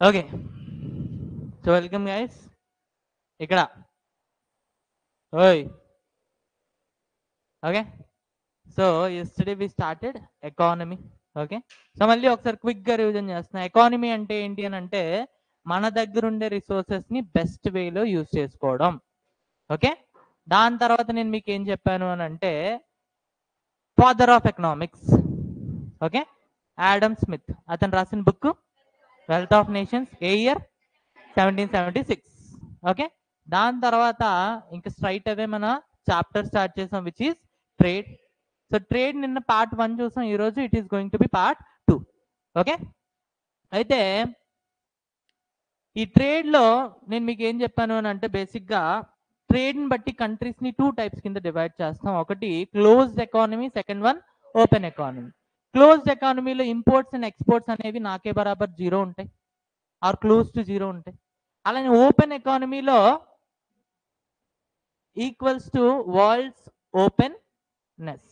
Okay, so welcome guys. ఇక్కడ ఓయ్ okay, so yesterday we started economy. Okay, so మళ్ళీ ఒకసారి క్విక్గా రివిజన్ చేస్తున్నా. ఎకానమీ అంటే ఏంటి అని అంటే మన దగ్గర ఉండే రిసోర్సెస్ని బెస్ట్ వేలో యూజ్ చేసుకోవడం. ఓకే, దాని తర్వాత నేను మీకు ఏం చెప్పాను అని అంటే father of economics. Okay, Adam Smith. అతను రాసిన book wealth of nations, A year 1776. Okay, దాని తర్వాత ఇంకా స్ట్రైట్ అవే మన చాప్టర్ స్టార్ట్ చేసాం which is trade. So trade నిన్న పార్ట్ 1 చూసాం, ఈరోజు it is going to be part 2. Okay, అయితే ఈ ట్రేడ్లో నేను మీకు ఏం చెప్పాను అని అంటే బేసిక్గా ట్రేడ్ని బట్టి కంట్రీస్ని 2 టైప్స్ కింద డివైడ్ చేస్తాం. ఒకటి closed economy, second one open economy. Closed ఎకానమీలో ఇంపోర్ట్స్ అండ్ ఎక్స్పోర్ట్స్ అనేవి నాకే బరాబర్ 0 ఉంటాయి ఆర్ క్లోజ్ టు 0 ఉంటాయి. అలానే ఓపెన్ ఎకానమీలో equals to world's openness,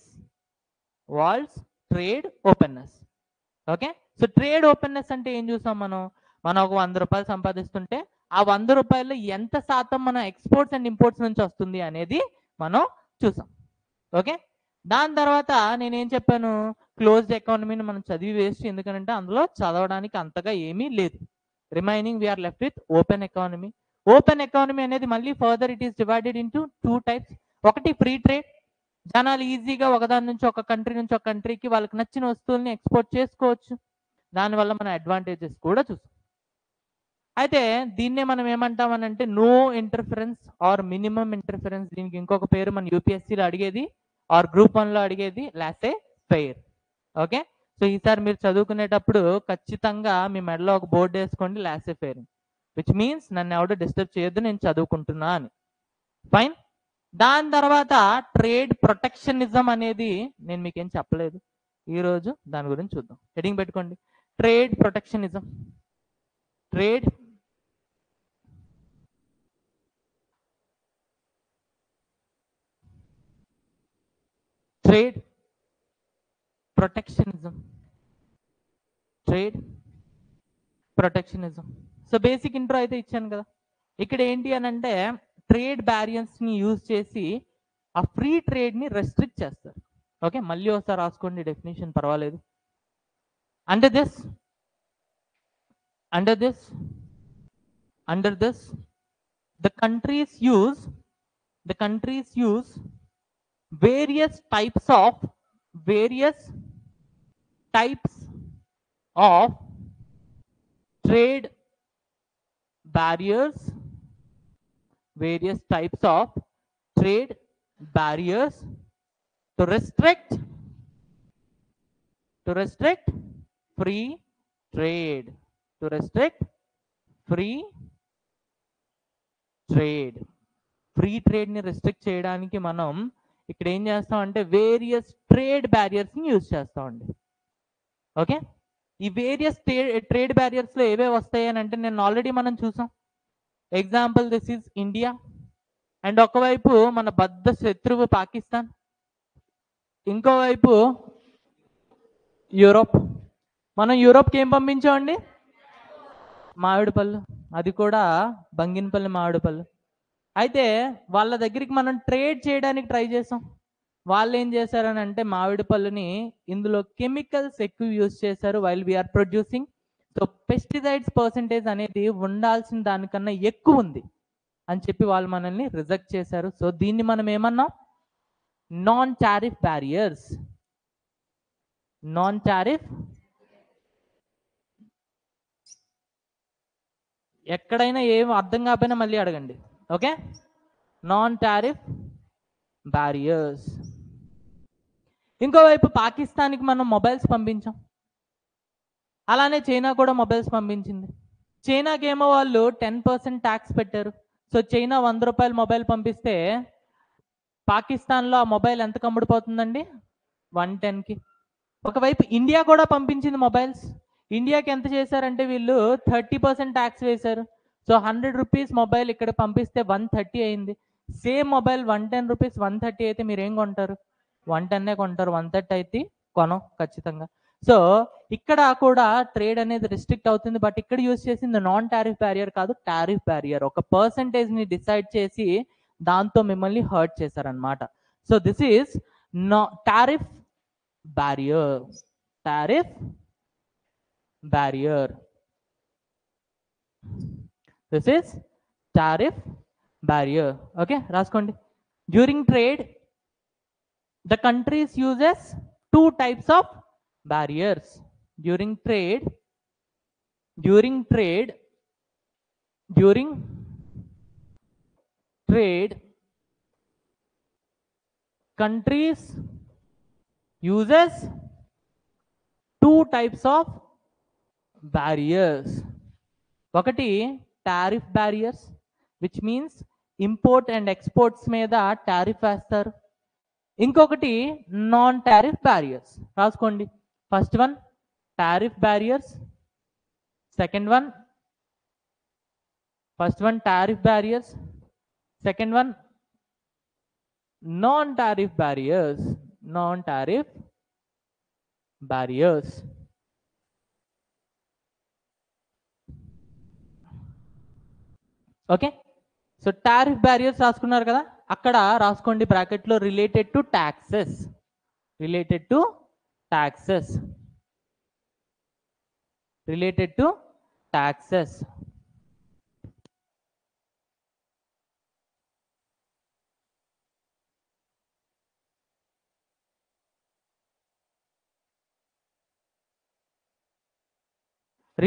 world's trade openness. Okay, so trade openness అంటే ఏం చూసాం మనం ఒక 100 రూపాయలు సంపాదిస్తుంటే ఆ 100 రూపాయలు ఎంత శాతం మన ఎక్స్పోర్ట్స్ అండ్ ఇంపోర్ట్స్ నుంచి వస్తుంది అనేది మనం చూసాం. ఓకే, దాని తర్వాత నేనేం చెప్పాను, క్లోజ్డ్ ఎకానమీని మనం చదివి వేస్ట్, ఎందుకంటే అందులో చదవడానికి అంతగా ఏమీ లేదు. Remaining we're left with open economy. Open economy అనేది మళ్ళీ further it is divided into 2 types. ఒకటి ఫ్రీ ట్రేడ్, జనాలు ఈజీగా ఒకదాని నుంచి ఒక కంట్రీ నుంచి ఒక కంట్రీకి వాళ్ళకి నచ్చిన వస్తువుల్ని ఎక్స్పోర్ట్ చేసుకోవచ్చు. దానివల్ల మన అడ్వాంటేజెస్ కూడా చూసాం. అయితే దీన్నే మనం ఏమంటామనంటే no interference or minimum interference. దీనికి ఇంకొక పేరు మన యూపీఎస్సీలో అడిగేది ఆర్ గ్రూప్ 1లో అడిగేది లాసే ఫెయిర్. ఓకే, సో ఈసారి మీరు చదువుకునేటప్పుడు ఖచ్చితంగా మీ మెడలో ఒక బోర్డు వేసుకోండి లాసే ఫెయిర్, విచ్ మీన్స్ నన్ను ఎవడో డిస్టర్బ్ చేయొద్దు, నేను చదువుకుంటున్నా అని. ఫైన్. దాని తర్వాత ట్రేడ్ ప్రొటెక్షనిజం అనేది నేను మీకేం చెప్పలేదు, ఈరోజు దాని గురించి చూద్దాం. హెడింగ్ పెట్టుకోండి, trade protectionism. Trade trade protectionism, trade protectionism. So basic intro అయితే ఇచ్చాను కదా. ఇక్కడ ఏంటి అని అంటే ట్రేడ్ బ్యారియర్స్ని యూజ్ చేసి ఆ ఫ్రీ ట్రేడ్ని రెస్ట్రిక్ట్ చేస్తారు. ఓకే, మళ్ళీ ఒకసారి రాసుకోండి డెఫినేషన్, పర్వాలేదు. Under this the countries use various types of trade barriers, to restrict free trade, free ట్రేడ్ని రెస్ట్రిక్ట్ చేయడానికి మనం ఇక్కడ ఏం చేస్తామంటే వేరియస్ ట్రేడ్ బ్యారియర్స్ని యూజ్ చేస్తామండి. ఓకే, ఈ వేరియస్ ట్రేడ్ బ్యారియర్స్లో ఏవే వస్తాయి అని అంటే నేను ఆల్రెడీ మనం చూసాం. Example this is India, and ఒకవైపు మన బద్ధ శత్రువు పాకిస్తాన్, ఇంకోవైపు యూరోప్. మనం యూరోప్కి ఏం పంపించామండి, మామిడి పళ్ళు, అది కూడా బంగినపల్లి మామిడి పళ్ళు. అయితే వాళ్ళ దగ్గరికి మనం ట్రేడ్ చేయడానికి ట్రై చేసాం. వాళ్ళు ఏం చేశారని అంటే మామిడి పళ్ళుని ఇందులో కెమికల్స్ ఎక్కువ యూజ్ చేశారు while we're producing. So pesticides percentage అనేది ఉండాల్సిన దానికన్నా ఎక్కువ ఉంది అని చెప్పి వాళ్ళు మనల్ని రిజెక్ట్ చేశారు. సో దీన్ని మనం ఏమన్నాం, non tariff barriers. Non tariff, ఎక్కడైనా ఏం అర్థం కాకపోయినా మళ్ళీ అడగండి. Okay, non tariff barriers. ఇంకోవైపు పాకిస్తాన్కి మనం మొబైల్స్ పంపించాం, అలానే చైనా కూడా మొబైల్స్ పంపించింది. చైనాకి ఏమో వాళ్ళు 10% ట్యాక్స్ పెట్టారు. సో చైనా 100 రూపాయల మొబైల్ పంపిస్తే పాకిస్తాన్లో ఆ మొబైల్ ఎంత కమ్ముడిపోతుందండి, 110కి. ఒకవైపు ఇండియా కూడా పంపించింది మొబైల్స్. ఇండియాకి ఎంత చేశారంటే వీళ్ళు 30% ట్యాక్స్ వేశారు. సో 100 రూపీస్ మొబైల్ ఇక్కడ పంపిస్తే 130 అయింది. సేమ్ మొబైల్ 110 రూపీస్ 130 అయితే మీరు ఏం కొంటారు, 110 కొంటారు. 130 అయితే కొనం ఖచ్చితంగా. సో ఇక్కడ కూడా ట్రేడ్ అనేది రిస్ట్రిక్ట్ అవుతుంది, బట్ ఇక్కడ యూజ్ చేసింది నాన్ టారిఫ్ బ్యారియర్ కాదు, టారిఫ్ బ్యారియర్. ఒక పర్సంటేజ్ ని డిసైడ్ చేసి దాంతో మిమ్మల్ని హర్ట్ చేశారనమాట. So this is tariff barrier. Tariff barrier. This is tariff barrier. Okay, రాసుకోండి. During trade the countries uses two types of barriers. During trade countries uses two types of barriers. ఒకటి tariff barriers, which means import and exports మీద tariff వేస్తారు. ఇంకొకటి non tariff barriers. రాసుకోండి. First one tariff barriers, second one tariff barriers, second one non tariff barriers. Non tariff barriers. Okay, so tariff barriers రాసుకున్నారు కదా, అక్కడ రాసుకోండి బ్రాకెట్లో related to taxes. Related to taxes. Related to taxes.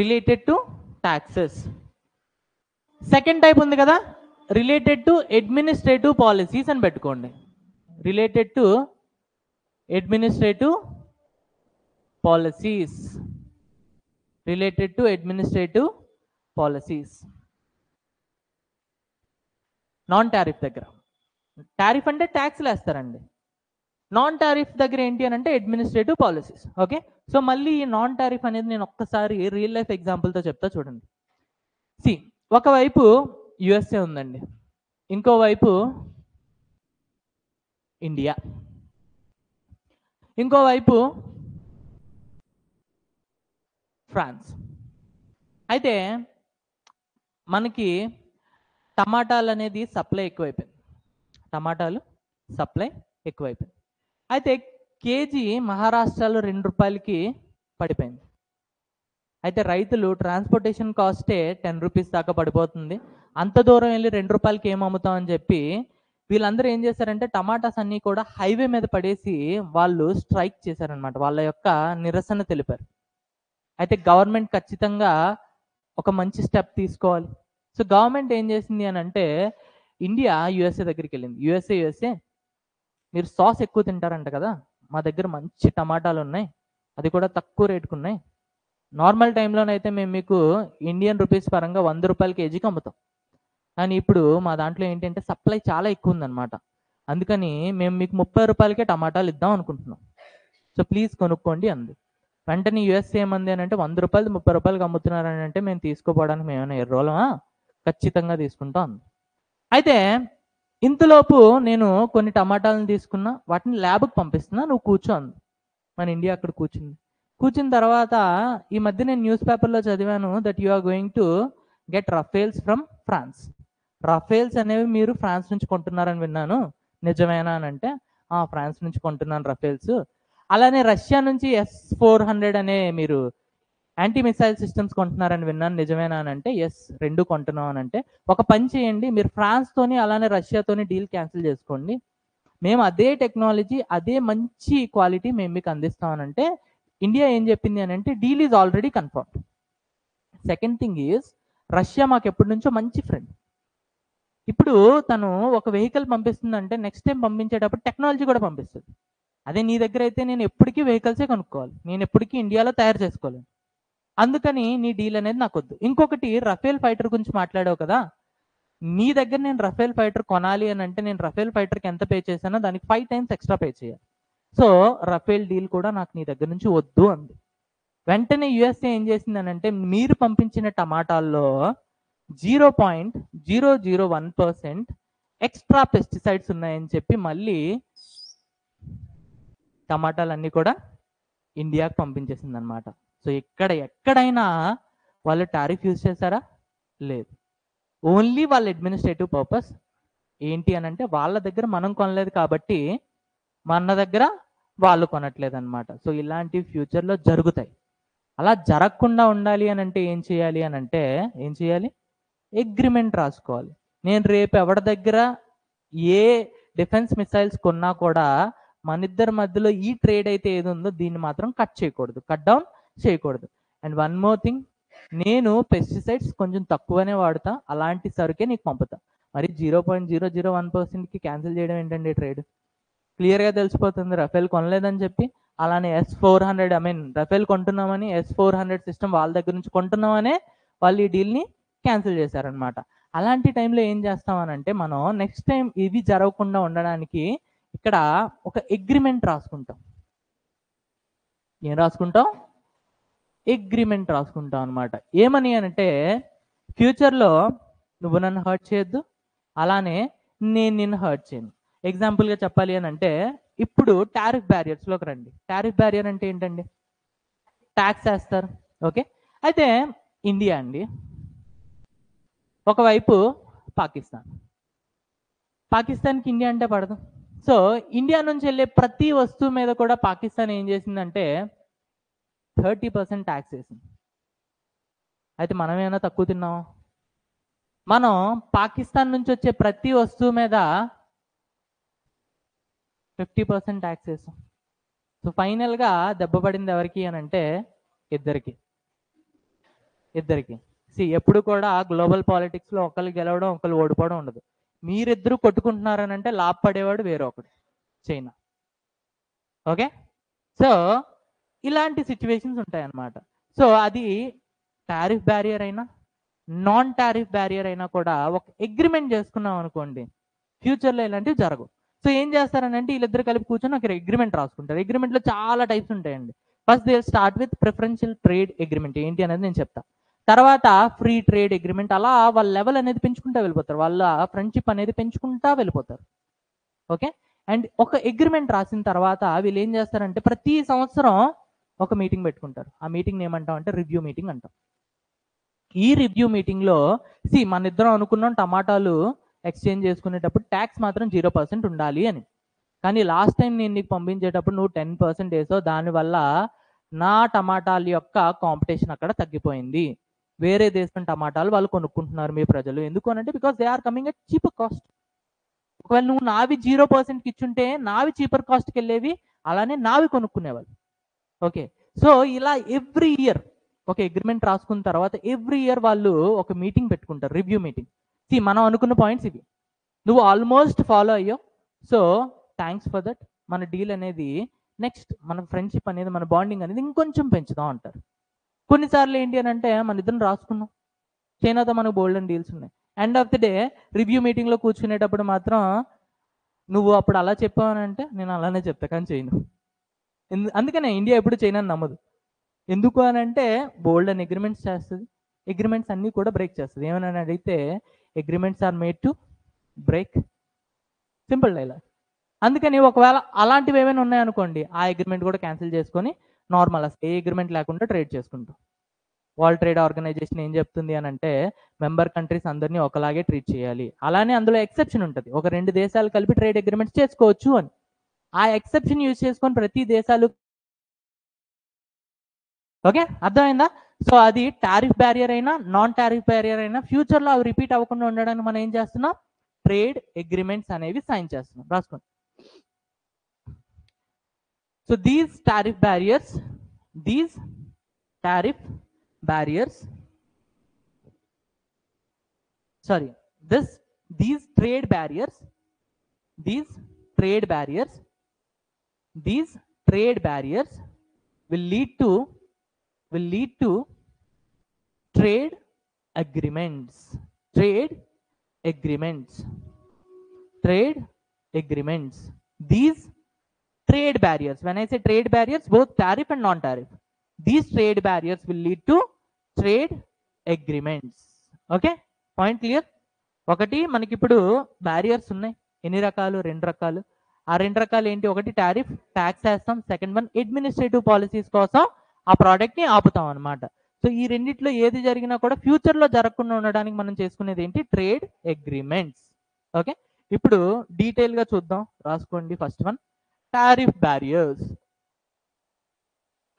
Related to taxes. Second type ఉంది కదా, related to administrative policies అని పెట్టుకోండి. Related to administrative policies. Related to administrative policies. Non tariff దగ్గర. టారిఫ్ అంటే ట్యాక్స్లు వేస్తారండి. నాన్ టారిఫ్ దగ్గర ఏంటి అని అంటే అడ్మినిస్ట్రేటివ్ పాలసీస్. ఓకే, సో మళ్ళీ ఈ నాన్ టారిఫ్ అనేది నేను ఒక్కసారి రియల్ లైఫ్ ఎగ్జాంపుల్తో చెప్తా చూడండి. సి, ఒకవైపు యుఎస్ఏ ఉందండి, ఇంకోవైపు ఇండియా, ఇంకోవైపు ఫ్రాన్స్. అయితే మనకి టమాటాలు అనేది సప్లై ఎక్కువైపోయింది. టమాటాలు సప్లై ఎక్కువైపోయింది. అయితే కేజీ మహారాష్ట్రలో 2 రూపాయలకి పడిపోయింది. అయితే రైతులు ట్రాన్స్పోర్టేషన్ కాస్టే 10 రూపీస్ దాకా పడిపోతుంది. అంత దూరం వెళ్ళి 2 రూపాయలకి ఏం అమ్ముతాం అని చెప్పి వీళ్ళందరూ ఏం చేశారంటే టమాటాస్ అన్నీ కూడా హైవే మీద పడేసి వాళ్ళు స్ట్రైక్ చేశారనమాట. వాళ్ళ యొక్క నిరసన తెలిపారు. అయితే గవర్నమెంట్ ఖచ్చితంగా ఒక మంచి స్టెప్ తీసుకోవాలి. సో గవర్నమెంట్ ఏం చేసింది అని అంటే ఇండియా యుఎస్ఏ దగ్గరికి వెళ్ళింది. యుఎస్ఏ మీరు సాస్ ఎక్కువ తింటారంట కదా, మా దగ్గర మంచి టమాటాలు ఉన్నాయి, అది కూడా తక్కువ రేటుకు ఉన్నాయి. నార్మల్ టైంలోనైతే మేము మీకు ఇండియన్ రూపీస్ పరంగా 100 రూపాయల కేజీకి అమ్ముతాం. కానీ ఇప్పుడు మా దాంట్లో ఏంటంటే సప్లై చాలా ఎక్కువ ఉందన్నమాట. అందుకని మేము మీకు 30 రూపాయలకే టమాటాలు ఇద్దాం అనుకుంటున్నాం. సో ప్లీజ్ కొనుక్కోండి అంది. వెంటనే యుఎస్ఏ ఏమంది అని అంటే 100 రూపాయలు 30 రూపాయలకి అమ్ముతున్నారని అంటే మేము తీసుకోపోవడానికి మేమైనా ఎర్రోళమా, ఖచ్చితంగా తీసుకుంటాం అంది. అయితే ఇంతలోపు నేను కొన్ని టమాటాలను తీసుకున్నా, వాటిని ల్యాబ్కి పంపిస్తున్నా, నువ్వు కూర్చో అంది. మన ఇండియా అక్కడ కూర్చుంది. కూర్చున్న తర్వాత ఈ మధ్య నేను న్యూస్ పేపర్లో చదివాను that you are going to get Rafales from France. Rafales అనేవి మీరు ఫ్రాన్స్ నుంచి కొంటున్నారని విన్నాను, నిజమేనా అని అంటే ఫ్రాన్స్ నుంచి కొంటున్నాను రఫేల్స్. అలానే రష్యా నుంచి S-400 అనే మీరు యాంటీ మిసైల్ సిస్టమ్స్ కొంటున్నారని విన్నాను, నిజమేనా అని అంటే ఎస్, 2 కొంటున్నాం అని అంటే ఒక పని చేయండి, మీరు ఫ్రాన్స్తోని అలానే రష్యాతోని డీల్ క్యాన్సిల్ చేసుకోండి, మేము అదే టెక్నాలజీ అదే మంచి క్వాలిటీ మేము మీకు అందిస్తామనంటే ఇండియా ఏం చెప్పింది అని అంటే deal is already confirm. Second thing is Russia మాకు ఎప్పటి నుంచో మంచి ఫ్రెండ్. ఇప్పుడు తను ఒక వెహికల్ పంపిస్తుందంటే నెక్స్ట్ టైం పంపించేటప్పుడు టెక్నాలజీ కూడా పంపిస్తుంది. అదే నీ దగ్గర అయితే నేను ఎప్పటికీ వెహికల్సే కొనుక్కోవాలి, నేను ఎప్పటికీ ఇండియాలో తయారు చేసుకోలేను. అందుకని నీ డీల్ అనేది నాకు వద్దు. ఇంకొకటి రఫేల్ ఫైటర్ గురించి మాట్లాడావు కదా, నీ దగ్గర నేను రఫేల్ ఫైటర్ కొనాలి అని అంటే నేను రఫేల్ ఫైటర్కి ఎంత పే చేశానో దానికి 5 టైమ్స్ ఎక్స్ట్రా పే చేయాలి. సో రఫేల్ డీల్ కూడా నాకు నీ దగ్గర నుంచి వద్దు అంది. వెంటనే యుఎస్ఏ ఏం చేసింది అని అంటే మీరు పంపించిన టమాటాల్లో 0.001% ఎక్స్ట్రా పెస్టిసైడ్స్ ఉన్నాయని చెప్పి మళ్ళీ టమాటాలన్నీ కూడా ఇండియాకి పంపించేసింది అనమాట. సో ఎక్కడైనా వాళ్ళు టారిఫ్ యూజ్ చేశారా? లేదు. ఓన్లీ వాళ్ళ అడ్మినిస్ట్రేటివ్ పర్పస్ ఏంటి అని అంటే వాళ్ళ దగ్గర మనం కొనలేదు కాబట్టి మన దగ్గర వాళ్ళు కొనట్లేదు అనమాట. సో ఇలాంటివి ఫ్యూచర్లో జరుగుతాయి. అలా జరగకుండా ఉండాలి అని అంటే ఏం చేయాలి అని అంటే ఏం చేయాలి? అగ్రిమెంట్ రాసుకోవాలి. నేను రేపు ఎవరి దగ్గర ఏ డిఫెన్స్ మిసైల్స్ కొన్నా కూడా మన ఇద్దరి మధ్యలో ఈ ట్రేడ్ అయితే ఏది ఉందో దీన్ని మాత్రం కట్ చేయకూడదు, కట్ డౌన్ చేయకూడదు. అండ్ వన్ మోర్ థింగ్, నేను పెస్టిసైడ్స్ కొంచెం తక్కువనే వాడతా, అలాంటి సరుకే నీకు పంపుతా. మరి 0.001%కి క్యాన్సిల్ చేయడం ఏంటండి ట్రేడ్? క్లియర్గా తెలిసిపోతుంది రఫేల్ కొనలేదని చెప్పి. అలానే S-400 రఫేల్ కొంటున్నామని S-400 సిస్టమ్ వాళ్ళ దగ్గర నుంచి కొంటున్నామనే వాళ్ళు ఈ డీల్ని క్యాన్సిల్ చేశారనమాట. అలాంటి టైంలో ఏం చేస్తామనంటే మనం నెక్స్ట్ టైం ఇవి జరగకుండా ఉండడానికి ఇక్కడ ఒక అగ్రిమెంట్ రాసుకుంటాం. ఏం రాసుకుంటాం? అగ్రిమెంట్ రాసుకుంటాం అనమాట. ఏమని అంటే ఫ్యూచర్లో నువ్వు నన్ను హర్ట్ చేయొద్దు, అలానే నేను నిన్ను హర్ట్ చేయను. ఎగ్జాంపుల్గా చెప్పాలి అని అంటే ఇప్పుడు టారిఫ్ బ్యారియర్స్లోకి రండి. టారిఫ్ బ్యారియర్ అంటే ఏంటండి? ట్యాక్స్ వేస్తారు. ఓకే, అయితే ఇండియా అండి, ఒకవైపు పాకిస్తాన్కి ఇండియా అంటే పడదు. సో ఇండియా నుంచి వెళ్ళే ప్రతి వస్తువు మీద కూడా పాకిస్తాన్ ఏం చేసిందంటే 30% ట్యాక్స్ వేసింది. అయితే మనం ఏమైనా తక్కువ తిన్నాం? మనం పాకిస్తాన్ నుంచి వచ్చే ప్రతి వస్తువు మీద 50% ట్యాక్స్ వేసాం. సో ఫైనల్గా దెబ్బ పడింది ఎవరికి అని అంటే ఇద్దరికి. ఎప్పుడు కూడా గ్లోబల్ పాలిటిక్స్లో ఒకళ్ళు గెలవడం ఒకళ్ళు ఓడిపోవడం ఉండదు. మీరిద్దరూ కొట్టుకుంటున్నారని అంటే లాభపడేవాడు వేరే ఒకడు, చైనా. ఓకే, సో ఇలాంటి సిచ్యువేషన్స్ ఉంటాయి అన్నమాట. సో అది టారిఫ్ బ్యారియర్ అయినా నాన్ టారిఫ్ బ్యారియర్ అయినా కూడా ఒక అగ్రిమెంట్ చేసుకున్నాం అనుకోండి, ఫ్యూచర్లో ఇలాంటివి జరగవు. సో ఏం చేస్తారని అంటే వీళ్ళిద్దరు కలిపి కూర్చొని ఒక అగ్రిమెంట్ రాసుకుంటారు. అగ్రిమెంట్లో చాలా టైప్స్ ఉంటాయండి. First they start with preferential trade agreement ఏంటి అనేది నేను చెప్తా. తర్వాత ఫ్రీ ట్రేడ్ అగ్రిమెంట్, అలా వాళ్ళ లెవెల్ అనేది పెంచుకుంటా వెళ్ళిపోతారు, వాళ్ళ ఫ్రెండ్షిప్ అనేది పెంచుకుంటా వెళ్ళిపోతారు. ఓకే, అండ్ ఒక అగ్రిమెంట్ రాసిన తర్వాత వీళ్ళు ఏం చేస్తారంటే ప్రతి సంవత్సరం ఒక మీటింగ్ పెట్టుకుంటారు. ఆ మీటింగ్ ఏమంటాం అంటే రివ్యూ మీటింగ్ అంటాం. ఈ రివ్యూ మీటింగ్లో మన ఇద్దరం అనుకున్నాం టమాటాలు ఎక్స్చేంజ్ చేసుకునేటప్పుడు ట్యాక్స్ మాత్రం 0% ఉండాలి అని. కానీ లాస్ట్ టైం నేను నీకు పంపించేటప్పుడు నువ్వు 10% వేసావు, దానివల్ల నా టమాటాల యొక్క కాంపిటీషన్ అక్కడ తగ్గిపోయింది. వేరే దేశం టమాటాలు వాళ్ళు కొనుక్కుంటున్నారు మీ ప్రజలు. ఎందుకు అనంటే because they are coming at cheaper cost. ఒకవేళ నువ్వు నావి 0%కి ఇచ్చుంటే నావి చీపర్ కాస్ట్కి వెళ్ళేవి, అలానే నావి కొనుక్కునేవాళ్ళు. ఓకే, సో ఇలా ఎవ్రీ ఇయర్ ఒక అగ్రిమెంట్ రాసుకున్న తర్వాత ఎవ్రీ ఇయర్ వాళ్ళు ఒక మీటింగ్ పెట్టుకుంటారు, రివ్యూ మీటింగ్. మనం అనుకున్న పాయింట్స్ ఇవి, నువ్వు ఆల్మోస్ట్ ఫాలో అయ్యో, సో థ్యాంక్స్ ఫర్ దట్. మన డీల్ అనేది నెక్స్ట్ మన ఫ్రెండ్షిప్ అనేది మన బాండింగ్ అనేది ఇంకొంచెం పెంచుదాం అంటారు. కొన్నిసార్లు ఏంటి అని అంటే మన ఇద్దరం రాసుకున్నాం, చైనాతో మనకు బోల్డ్ అండ్ డీల్స్ ఉన్నాయి. End of the day review మీటింగ్లో కూర్చునేటప్పుడు మాత్రం నువ్వు అప్పుడు అలా చెప్పావని అంటే నేను అలానే చెప్తా కానీ చేయను. అందుకనే ఇండియా ఎప్పుడు చైనాని నమ్మదు. ఎందుకు అని అంటే బోల్డ్ అండ్ అగ్రిమెంట్స్ చేస్తుంది, అగ్రిమెంట్స్ అన్నీ కూడా బ్రేక్ చేస్తుంది. ఏమని అడిగితే agreements are made to break, simple dialogue. అందుకని ఒకవేళ అలాంటివి ఏమైనా ఉన్నాయనుకోండి, ఆ అగ్రిమెంట్ కూడా క్యాన్సిల్ చేసుకొని నార్మల్ అసలు ఏ అగ్రిమెంట్ లేకుండా ట్రేడ్ చేసుకుంటాం. వరల్డ్ ట్రేడ్ ఆర్గనైజేషన్ ఏం చెప్తుంది అని అంటే మెంబర్ కంట్రీస్ అందరినీ ఒకలాగే ట్రీట్ చేయాలి, అలానే అందులో ఎక్సెప్షన్ ఉంటుంది, ఒక 2 దేశాలు కలిపి ట్రేడ్ అగ్రిమెంట్స్ చేసుకోవచ్చు అని. ఆ ఎక్సెప్షన్ యూజ్ చేసుకొని ప్రతి దేశాలు. ఓకే, అర్థమైందా? సో అది టారిఫ్ బ్యారియర్ అయినా నాన్ టారిఫ్ బ్యారియర్ అయినా ఫ్యూచర్లో అవి రిపీట్ అవ్వకుండా ఉండడానికి మనం ఏం చేస్తున్నాం? ట్రేడ్ అగ్రిమెంట్స్ అనేవి సైన్ చేస్తున్నాం. రాసుకోండి. So these trade barriers will lead to trade agreements. These trade barriers, when I say trade barriers, both tariff and non-tariff, these trade barriers will lead to trade agreements. Okay, point clear? ఒకటి మనకి ఇప్పుడు barriers ఉన్నాయి, ఎన్ని రకాలు? 2 రకాలు. ఆ రెండు రకాలు ఏంటి? ఒకటి టారిఫ్, ట్యాక్స్ వేస్తాం. సెకండ్ వన్ అడ్మినిస్ట్రేటివ్ పాలసీస్ కోసం ఆ ప్రోడక్ట్ని ఆపుతాం అనమాట. సో ఈ రెండిట్లో ఏది జరిగినా కూడా ఫ్యూచర్లో జరగకుండా ఉండడానికి మనం చేసుకునేది ఏంటి? Trade agreements. ఓకే, ఇప్పుడు డీటెయిల్గా చూద్దాం, రాసుకోండి. First one, tariff barriers.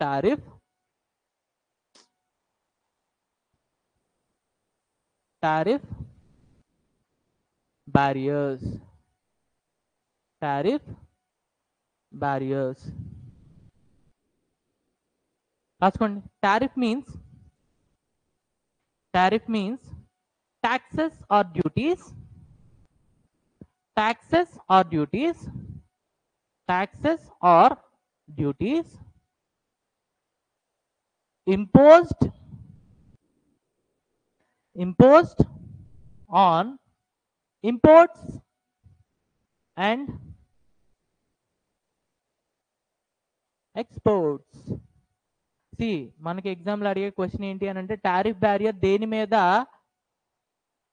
Tariff tariff barriers. Tariff barriers రాసుకోండి. Tariff means taxes or duties taxes or duties taxes or duties imposed on imports and exports. See మనకి ఎగ్జామ్లో అడిగే క్వశ్చన్ ఏంటి అని అంటే టారిఫ్ బ్యారియర్ దేని మీద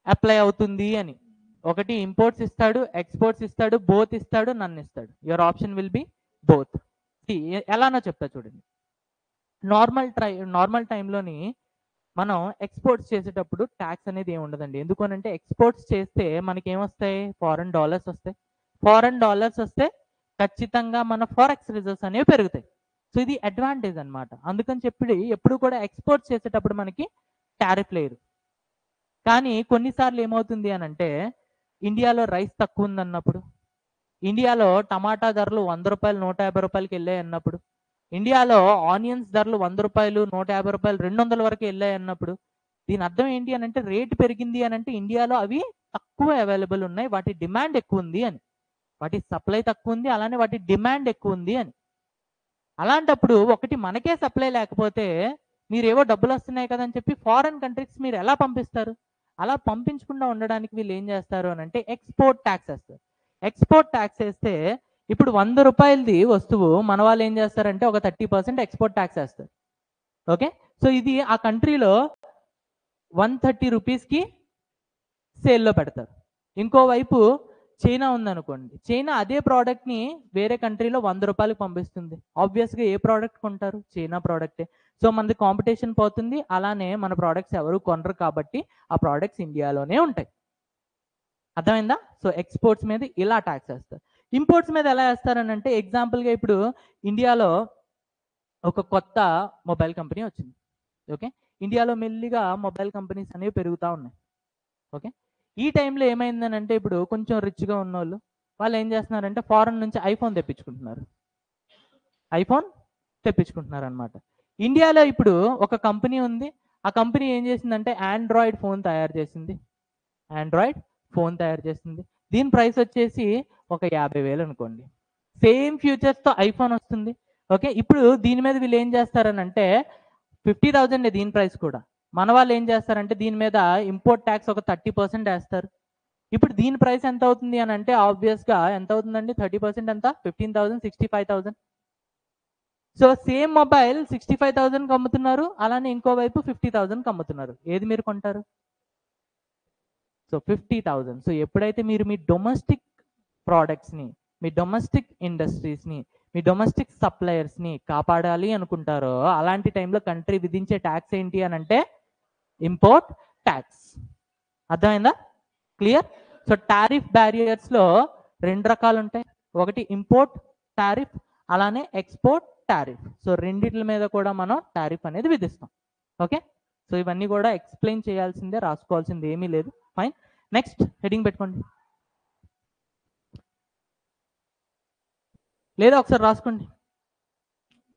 అప్లై అవుతుంది అని. ఒకటి ఇంపోర్ట్స్ ఇస్తాడు, ఎక్స్పోర్ట్స్ ఇస్తాడు, బోత్ ఇస్తాడు, నన్ను ఇస్తాడు. Your option will be both. ఎలానో చెప్తా చూడండి. నార్మల్ టైంలోని మనం ఎక్స్పోర్ట్స్ చేసేటప్పుడు ట్యాక్స్ అనేది ఏమి ఉండదండి. ఎందుకు అని అంటే ఎక్స్పోర్ట్స్ చేస్తే మనకి ఏమొస్తాయి? ఫారెన్ డాలర్స్ వస్తాయి. ఫారెన్ డాలర్స్ వస్తే ఖచ్చితంగా మన ఫారెక్స్ రిజర్వ్స్ అనేవి పెరుగుతాయి. సో ఇది అడ్వాంటేజ్ అనమాట. అందుకని చెప్పి ఎప్పుడు కూడా ఎక్స్పోర్ట్స్ చేసేటప్పుడు మనకి టారిఫ్ లేదు. కానీ కొన్నిసార్లు ఏమవుతుంది అని అంటే ఇండియాలో రైస్ తక్కువ ఉందన్నప్పుడు, ఇండియాలో టమాటా ధరలు 100 రూపాయలు 150 రూపాయలకి వెళ్ళాయి అన్నప్పుడు, ఇండియాలో ఆనియన్స్ ధరలు 100 రూపాయలు 150 రూపాయలు 200 వరకు వెళ్ళాయి అన్నప్పుడు దీని అర్థం ఏంటి అని అంటే రేట్ పెరిగింది అని అంటే ఇండియాలో అవి తక్కువ అవైలబుల్ ఉన్నాయి, వాటి డిమాండ్ ఎక్కువ ఉంది అని. వాటి సప్లై తక్కువ ఉంది, అలానే వాటి డిమాండ్ ఎక్కువ ఉంది అని. అలాంటప్పుడు ఒకటి మనకే సప్లై లేకపోతే మీరేవో డబ్బులు వస్తున్నాయి కదని చెప్పి ఫారెన్ కంట్రీస్ మీరు ఎలా పంపిస్తారు? అలా పంపించకుండా ఉండడానికి వీళ్ళు ఏం చేస్తారు అని అంటే ఎక్స్పోర్ట్ ట్యాక్స్ వేస్తారు. ఎక్స్పోర్ట్ ట్యాక్స్ వేస్తే ఇప్పుడు 100 రూపాయలది వస్తువు మన వాళ్ళు ఏం చేస్తారంటే ఒక 30% ఎక్స్పోర్ట్ ట్యాక్స్ వేస్తారు. ఓకే, సో ఇది ఆ కంట్రీలో 130 రూపీస్కి సేల్లో పెడతారు. ఇంకోవైపు చైనా ఉందనుకోండి, చైనా అదే ప్రోడక్ట్ని వేరే కంట్రీలో 100 రూపాయలకు పంపిస్తుంది. ఆబ్వియస్గా ఏ ప్రోడక్ట్ కొంటారు? చైనా ప్రోడక్టే. సో మనది కాంపిటీషన్ పోతుంది, అలానే మన ప్రోడక్ట్స్ ఎవరు కొనరు కాబట్టి ఆ ప్రోడక్ట్స్ ఇండియాలోనే ఉంటాయి. అర్థమైందా? సో ఎక్స్పోర్ట్స్ మీద ఇలా ట్యాక్స్ వేస్తారు. ఇంపోర్ట్స్ మీద ఎలా వేస్తారని అంటే ఎగ్జాంపుల్గా ఇప్పుడు ఇండియాలో ఒక కొత్త మొబైల్ కంపెనీ వచ్చింది. ఓకే, ఇండియాలో మెల్లిగా మొబైల్ కంపెనీస్ అనేవి పెరుగుతూ ఉన్నాయి. ఓకే, ఈ టైంలో ఏమైందని అంటే ఇప్పుడు కొంచెం రిచ్గా ఉన్న వాళ్ళు ఏం చేస్తున్నారంటే ఫారెన్ నుంచి ఐఫోన్ తెప్పించుకుంటున్నారు అనమాట. ఇండియాలో ఇప్పుడు ఒక కంపెనీ ఉంది, ఆ కంపెనీ ఏం చేసిందంటే ఆండ్రాయిడ్ ఫోన్ తయారు చేసింది. దీని ప్రైస్ వచ్చేసి ఒక 50,000 అనుకోండి. సేమ్ ఫ్యూచర్స్తో ఐఫోన్ వస్తుంది. ఓకే, ఇప్పుడు దీని మీద వీళ్ళు ఏం చేస్తారని అంటే 50,000 దీని ప్రైస్ కూడా. మన వాళ్ళు ఏం చేస్తారంటే దీని మీద ఇంపోర్ట్ ట్యాక్స్ ఒక 30% వేస్తారు. ఇప్పుడు దీని ప్రైస్ ఎంత అవుతుంది అని అంటే ఆబ్వియస్గా ఎంత అవుతుందండి? 30% ఎంత? 15,000, 65,000. సో సేమ్ మొబైల్ 65,000కి అమ్ముతున్నారు, అలానే ఇంకోవైపు 50,000కి అమ్ముతున్నారు. ఏది మీరు కొంటారు? సో 50,000. సో ఎప్పుడైతే మీరు మీ డొమెస్టిక్ ప్రోడక్ట్స్ని, మీ డొమెస్టిక్ ఇండస్ట్రీస్ని, మీ డొమెస్టిక్ సప్లయర్స్ని కాపాడాలి అనుకుంటారో అలాంటి టైంలో కంట్రీ విధించే ట్యాక్స్ ఏంటి అని అంటే ఇంపోర్ట్ ట్యాక్స్. అర్థమైందా? క్లియర్? సో టారిఫ్ బ్యారియర్స్లో రెండు రకాలు ఉంటాయి. ఒకటి ఇంపోర్ట్ టారిఫ్, అలానే ఎక్స్పోర్ట్ టారిఫ్. సో రెండిట్ల మీద కూడా మనం టారిఫ్ అనేది విధిస్తాం. ఓకే, సో ఇవన్నీ కూడా ఎక్స్ప్లెయిన్ చేయాల్సిందే, రాసుకోవాల్సింది ఏమీ లేదు. ఫైన్, నెక్స్ట్ హెడింగ్ పెట్టుకోండి, లేదా ఒకసారి రాసుకోండి.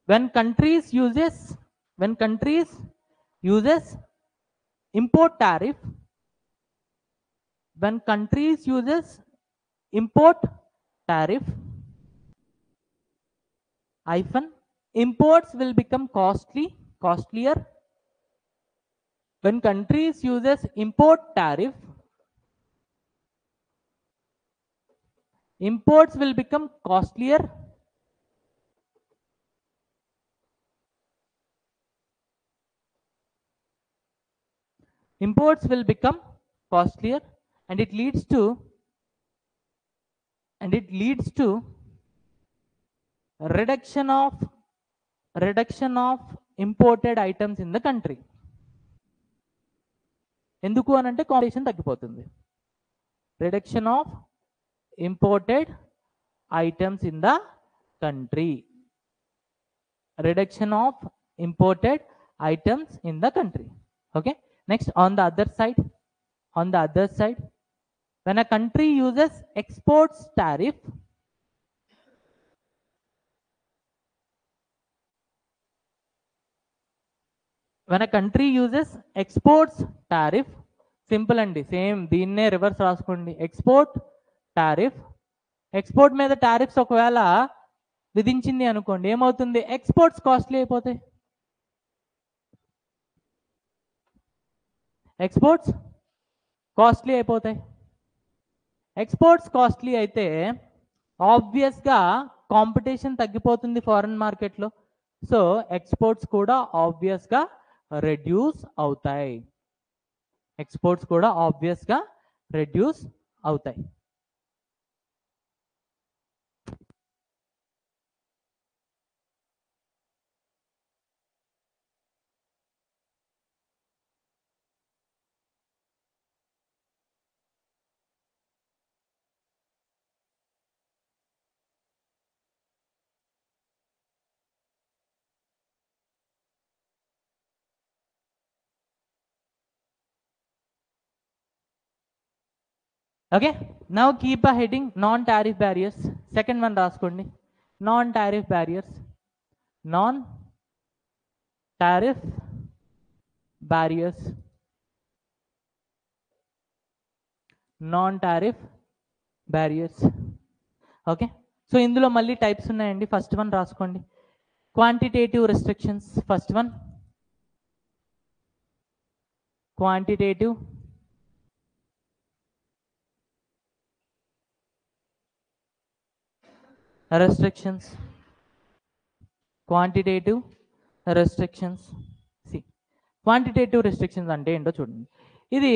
when countries uses import tariff, when countries uses import tariff hyphen imports will become costlier. When countries uses import tariff, imports will become costlier. Imports will become costlier and it leads to reduction of imported items in the country. ఎందుకు అని అంటే competition తగ్గిపోతుంది. Reduction of imported items in the country. Reduction of imported items in the country. Okay, next on the other side when a country uses exports tariff, simple అండి, same దీన్నే reverse రాసుకోండి. Export tariff, export మీద tariffs ఒకవేళ విధించింది అనుకోండి, ఏమవుతుంది? Exports costly అయిపోతాయి. Exports costly అయితే ఆబ్వియస్గా కాంపిటీషన్ తగ్గిపోతుంది ఫారెన్ మార్కెట్లో. సో ఎక్స్పోర్ట్స్ కూడా ఆబ్వియస్గా రెడ్యూస్ అవుతాయి. Okay, now keep a heading non-tariff barriers. Second one రాసుకోండి, non-tariff barriers. ఓకే, సో ఇందులో మళ్ళీ టైప్స్ ఉన్నాయండి. ఫస్ట్ వన్ రాసుకోండి, quantitative restrictions. First one quantitative restrictions. Quantitative restrictions అంటే ఏంటో చూడండి. ఇది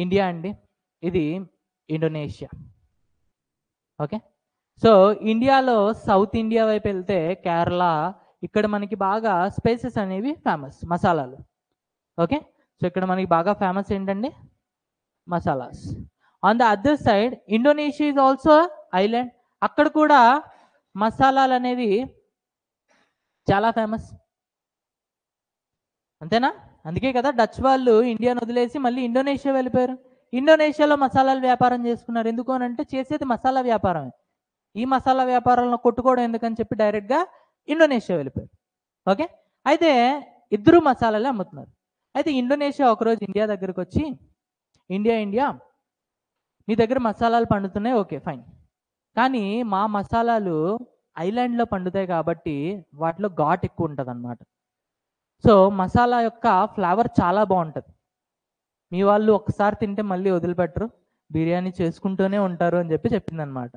ఇండియా అండి, ఇది ఇండోనేషియా. ఓకే, సో ఇండియాలో సౌత్ ఇండియా వైపు వెళ్తే కేరళ, ఇక్కడ మనకి బాగా స్పైసెస్ అనేవి ఫేమస్, మసాలాలు. ఓకే, సో ఇక్కడ మనకి బాగా ఫేమస్ ఏంటండి? Masalas. On the other side Indonesia is also island, అక్కడ కూడా మసాలాలు అనేవి చాలా ఫేమస్. అంతేనా? అందుకే కదా డచ్ వాళ్ళు ఇండియాను వదిలేసి మళ్ళీ ఇండోనేషియా వెళ్ళిపోయారు. ఇండోనేషియాలో మసాలాలు వ్యాపారం చేసుకున్నారు. ఎందుకు అని అంటే చేసేది మసాలా వ్యాపారమే. ఈ మసాలా వ్యాపారాలను కొట్టుకోవడం ఎందుకని చెప్పి డైరెక్ట్గా ఇండోనేషియా వెళ్ళిపోయారు. ఓకే, అయితే ఇద్దరు మసాలాలే అమ్ముతున్నారు. అయితే ఇండోనేషియా ఒకరోజు ఇండియా దగ్గరకు వచ్చి, ఇండియా మీ దగ్గర మసాలాలు పండుతున్నాయి, ఓకే ఫైన్, కానీ మా మసాలాలు ఐలాండ్లో పండుతాయి కాబట్టి వాటిలో ఘాట్ ఎక్కువ ఉంటుంది అన్నమాట. సో మసాలా యొక్క ఫ్లేవర్ చాలా బాగుంటుంది, మీ వాళ్ళు ఒకసారి తింటే మళ్ళీ వదిలిపెట్టరు, బిర్యానీ చేసుకుంటూనే ఉంటారు అని చెప్పి చెప్పింది అనమాట.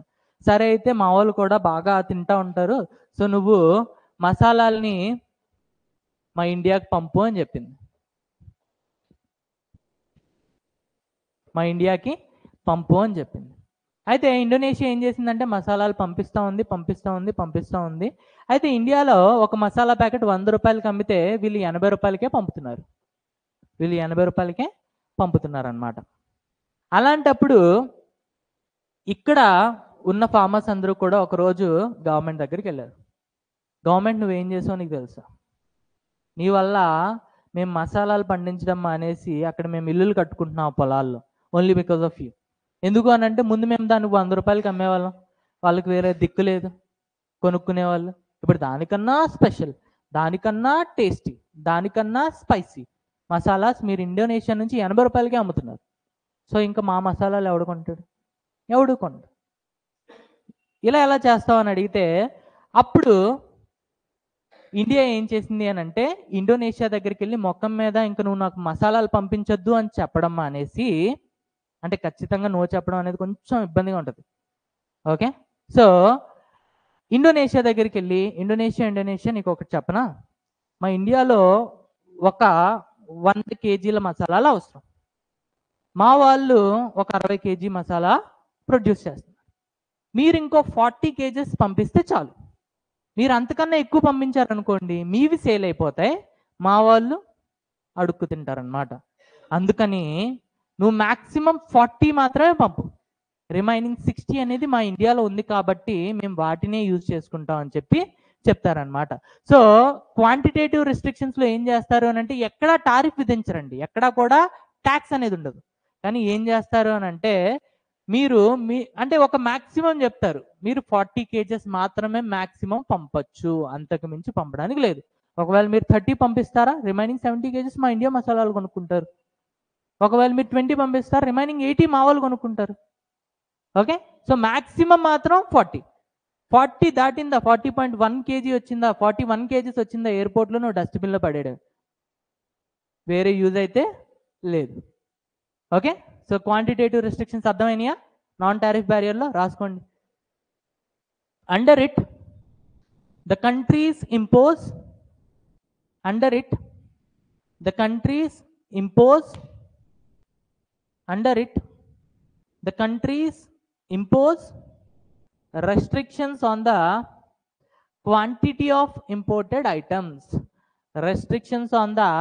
సరే అయితే మా వాళ్ళు కూడా బాగా తింటూ ఉంటారు, సో నువ్వు మసాలాల్ని మా ఇండియాకి పంపు అని చెప్పింది. అయితే ఇండోనేషియా ఏం చేసిందంటే మసాలాలు పంపిస్తూ ఉంది. అయితే ఇండియాలో ఒక మసాలా ప్యాకెట్ 100 రూపాయలకి అమ్మితే వీళ్ళు 80 రూపాయలకే పంపుతున్నారు అన్నమాట. అలాంటప్పుడు ఇక్కడ ఉన్న ఫార్మర్స్ అందరూ కూడా ఒకరోజు గవర్నమెంట్ దగ్గరికి వెళ్ళారు. గవర్నమెంట్ నువ్వేం చేసావు నీకు తెలుసా? నీ వల్ల మేము మసాలాలు పండించడం మానేసి అక్కడ మేము ఇల్లులు కట్టుకుంటున్నాం పొలాల్లో, ఓన్లీ బికాస్ ఆఫ్ యూ. ఎందుకు అని అంటే ముందు మేము దాన్ని 100 రూపాయలకి అమ్మేవాళ్ళం, వాళ్ళకి వేరే దిక్కు లేదు, కొనుక్కునేవాళ్ళు. ఇప్పుడు దానికన్నా స్పెషల్, దానికన్నా టేస్టీ, దానికన్నా స్పైసీ మసాలాస్ మీరు ఇండోనేషియా నుంచి 80 రూపాయలకే అమ్ముతున్నారు. సో ఇంకా మా మసాలాలు ఎవడు కొంటాడు? ఇలా ఎలా చేస్తావు అని అడిగితే అప్పుడు ఇండియా ఏం చేసింది అని అంటే ఇండోనేషియా దగ్గరికి వెళ్ళి మొఖం మీద ఇంకా నువ్వు నాకు మసాలాలు పంపించొద్దు అని చెప్పడం మానేసి, అంటే ఖచ్చితంగా నో చెప్పడం అనేది కొంచెం ఇబ్బందిగా ఉంటుంది. ఓకే, సో ఇండోనేషియా దగ్గరికి వెళ్ళి ఇండోనేషియా నీకు ఒకటి చెప్పనా, మా ఇండియాలో ఒక 100 కేజీల మసాలాలు అవసరం, మా వాళ్ళు ఒక 60 కేజీ మసాలా ప్రొడ్యూస్ చేస్తున్నారు, మీరు ఇంకో 40 కేజెస్ పంపిస్తే చాలు, మీరు అంతకన్నా ఎక్కువ పంపించారనుకోండి మీవి సేల్ అయిపోతాయి, మా వాళ్ళు అడుక్కు తింటారనమాట. అందుకని నువ్వు మ్యాక్సిమం 40 మాత్రమే పంపు, రిమైనింగ్ 60 అనేది మా ఇండియాలో ఉంది కాబట్టి మేము వాటినే యూజ్ చేసుకుంటాం అని చెప్పి చెప్తారనమాట. సో క్వాంటిటేటివ్ రెస్ట్రిక్షన్స్లో ఏం చేస్తారు అని అంటే ఎక్కడా టారిఫ్ విధించరండి, ఎక్కడా కూడా ట్యాక్స్ అనేది ఉండదు. కానీ ఏం చేస్తారు అని అంటే మీరు అంటే ఒక మ్యాక్సిమం చెప్తారు, మీరు 40 kgs మాత్రమే మ్యాక్సిమం పంపచ్చు, అంతకు మించి పంపడానికి లేదు. ఒకవేళ మీరు 30 పంపిస్తారా, రిమైనింగ్ 70 kgs మా ఇండియా మసాలాలు కొనుక్కుంటారు. ఒకవేళ మీరు 20 పంపిస్తారు, రిమైనింగ్ 80 మా వాళ్ళు కొనుక్కుంటారు. ఓకే, సో మ్యాక్సిమం మాత్రం 40 దాటిందా, 40.1 kg వచ్చిందా, 41 kgs వచ్చిందా, ఎయిర్పోర్ట్లో నువ్వు డస్ట్బిన్లో పడేయడం, వేరే యూజ్ అయితే లేదు. ఓకే, సో క్వాంటిటేటివ్ రెస్ట్రిక్షన్స్ అర్థమైనాయా? నాన్ టారిఫ్ బ్యారియర్లో రాసుకోండి. Under it the countries impose, under it the countries impose restrictions on the quantity of imported items, restrictions on the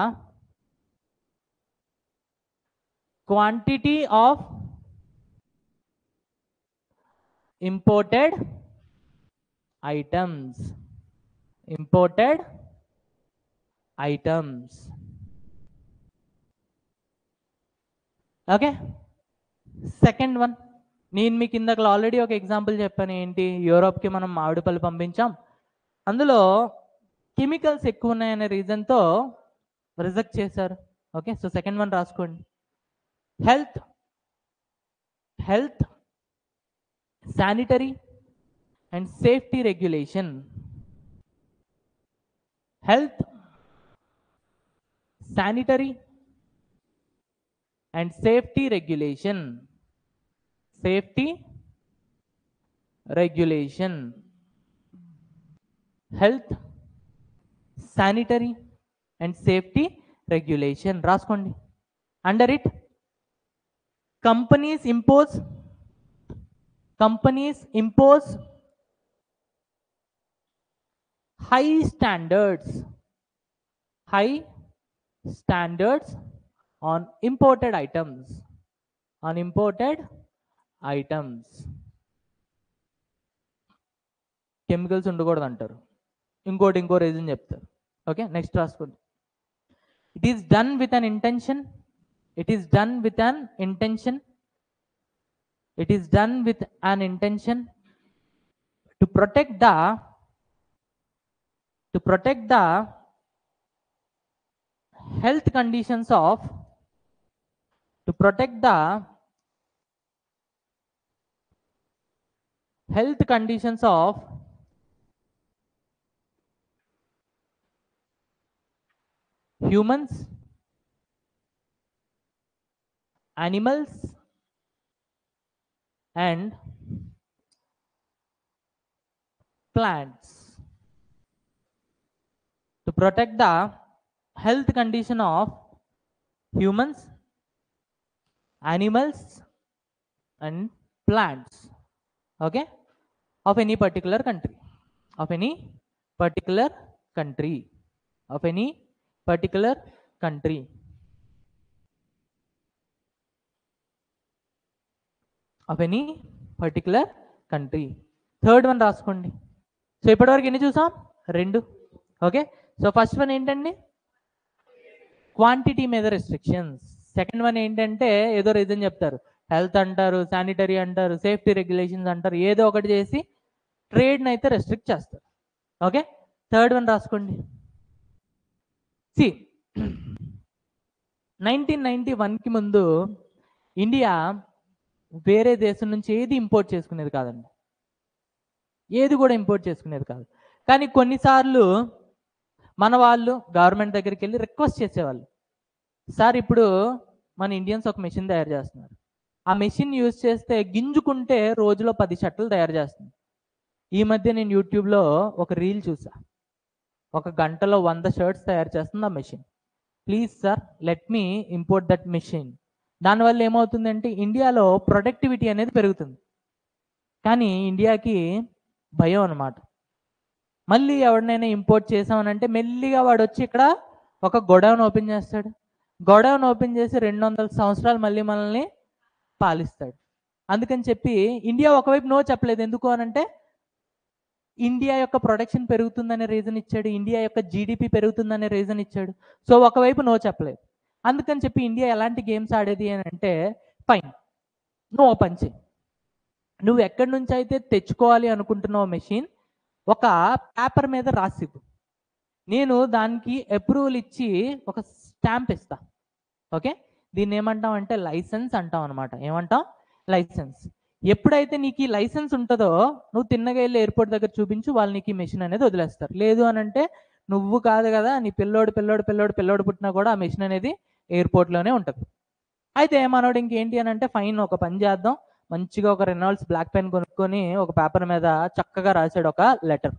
quantity of imported items, okay. Second one, నేను మీకు ఇందాక already ఒక example చెప్పాను, ఏంటి, యూరోప్కి మనం మామిడి పళ్ళు పంపించాం, అందులో కెమికల్స్ ఎక్కువ ఉన్నాయనే రీజన్తో రిజెక్ట్ చేశారు. ఓకే, సో సెకండ్ వన్ రాసుకోండి. Health sanitary and safety regulation. Health sanitary and safety regulation, health sanitary and safety regulation రాసుకోండి. under it companies impose high standards on imported items, chemicals ఉండకూడదు అంటారు, ఇంకో reason చెప్తారు. Okay, next రాసుకోండి. It is done with an intention to protect the health conditions of humans, animals and plants. To protect the health condition of humans, animals and plants, okay, of any particular country, of any particular country. Third one రాసుకోండి. So ఇప్పటివరకు ఎన్ని చూసాం? 2. Okay, so first one ఏంటండి, quantity మీద restrictions. Second one ఏంటంటే ఏదో reason చెప్తారు, health అంటారు, శానిటరీ అంటారు, సేఫ్టీ రెగ్యులేషన్స్ అంటారు, ఏదో ఒకటి చేసి ట్రేడ్ని అయితే రెస్ట్రిక్ట్ చేస్తారు. ఓకే, థర్డ్ వన్ రాసుకోండి. 1991కి ముందు ఇండియా వేరే దేశం నుంచి ఏది ఇంపోర్ట్ చేసుకునేది కాదండి, ఏది కూడా ఇంపోర్ట్ చేసుకునేది కాదు. కానీ కొన్నిసార్లు మన వాళ్ళు గవర్నమెంట్ దగ్గరికి వెళ్ళి రిక్వెస్ట్ చేసేవాళ్ళు, సార్ ఇప్పుడు మన ఇండియన్స్ ఒక మెషిన్ తయారు చేస్తున్నారు, ఆ మెషిన్ యూజ్ చేస్తే గింజుకుంటే రోజులో 10 షర్ట్లు తయారు చేస్తుంది. ఈ మధ్య నేను యూట్యూబ్లో ఒక రీల్ చూసా, 1 గంటలో 100 షర్ట్స్ తయారు చేస్తుంది ఆ machine. Please sir let me import that machine. దానివల్ల ఏమవుతుందంటే ఇండియాలో ప్రొడక్టివిటీ అనేది పెరుగుతుంది, కానీ ఇండియాకి భయం అన్నమాట. మళ్ళీ ఎవరినైనా ఇంపోర్ట్ చేసామనంటే మెల్లిగా వాడు వచ్చి ఇక్కడ ఒక గొడౌన్ ఓపెన్ చేస్తాడు. గొడౌన్ ఓపెన్ చేసి 200 సంవత్సరాలు మళ్ళీ మనల్ని పాలిస్తాడు. అందుకని చెప్పి ఇండియా ఒకవైపు నో చెప్పలేదు. ఎందుకు అనంటే ఇండియా యొక్క ప్రొడక్షన్ పెరుగుతుందనే రీజన్ ఇచ్చాడు, ఇండియా యొక్క జీడిపి పెరుగుతుందనే రీజన్ ఇచ్చాడు. సో ఒకవైపు నో చెప్పలేదు. అందుకని చెప్పి ఇండియా ఎలాంటి గేమ్స్ ఆడేది అని అంటే, ఫైన్ నువ్వు ఓపెన్ చేయి, నువ్వు ఎక్కడి నుంచి అయితే తెచ్చుకోవాలి అనుకుంటున్నావు మెషిన్, ఒక పేపర్ మీద రాసివ్వు, నేను దానికి అప్రూవల్ ఇచ్చి ఒక స్టాంప్ ఇస్తా. ఓకే, దీన్ని ఏమంటాం అంటే లైసెన్స్ అంటాం అనమాట. ఏమంటాం? లైసెన్స్. ఎప్పుడైతే నీకు ఈ లైసెన్స్ ఉంటుందో నువ్వు తిన్నగా వెళ్ళి ఎయిర్పోర్ట్ దగ్గర చూపించు, వాళ్ళు నీకు ఈ మెషిన్ అనేది వదిలేస్తారు. లేదు అని అంటే నువ్వు కాదు కదా, నీ పిల్లోడు పుట్టినా కూడా ఆ మెషిన్ అనేది ఎయిర్పోర్ట్లోనే ఉంటుంది. అయితే మనోడు ఇంకేంటి అని అంటే, ఫైన్ ఒక పని చేద్దాం, మంచిగా ఒక రెనాల్డ్స్ బ్లాక్ పెన్ కొనుక్కొని ఒక పేపర్ మీద చక్కగా రాశాడు ఒక లెటర్,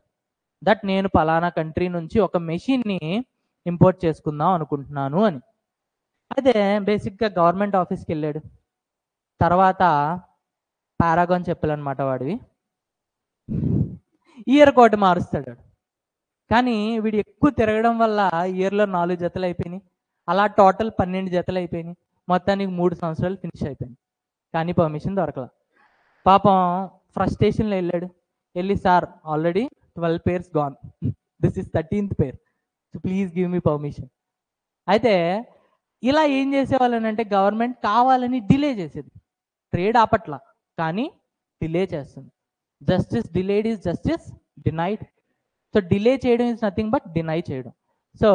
దట్ నేను పలానా కంట్రీ నుంచి ఒక మెషిన్ని ఇంపోర్ట్ చేసుకుందాం అనుకుంటున్నాను అని. అయితే బేసిక్గా గవర్నమెంట్ ఆఫీస్కి వెళ్ళాడు. తర్వాత పారాగాన్ చెప్పాలన్నమాట వాడివి, ఇయర్ కోట్ మారుస్తాడు. కానీ వీడు ఎక్కువ తిరగడం వల్ల ఇయర్లో 4 జతలు అయిపోయినాయి, అలా టోటల్ 12 జతలు అయిపోయినాయి. మొత్తానికి 3 సంవత్సరాలు ఫినిష్ అయిపోయింది, కానీ పర్మిషన్ దొరకల. పాపం ఫ్రస్ట్రేషన్లో వెళ్ళాడు. వెళ్ళి, sir already 12 pairs gone, this is 13th pair, so please give me permission. అయితే ఇలా ఏం చేసేవాళ్ళని అంటే, గవర్నమెంట్ కావాలని డిలే చేసేది, ట్రేడ్ ఆపట్ల కానీ డిలే చేస్తుంది. Justice delayed is justice denied. So delay చేయడం ఇస్ నథింగ్ బట్ డినై చేయడం. సో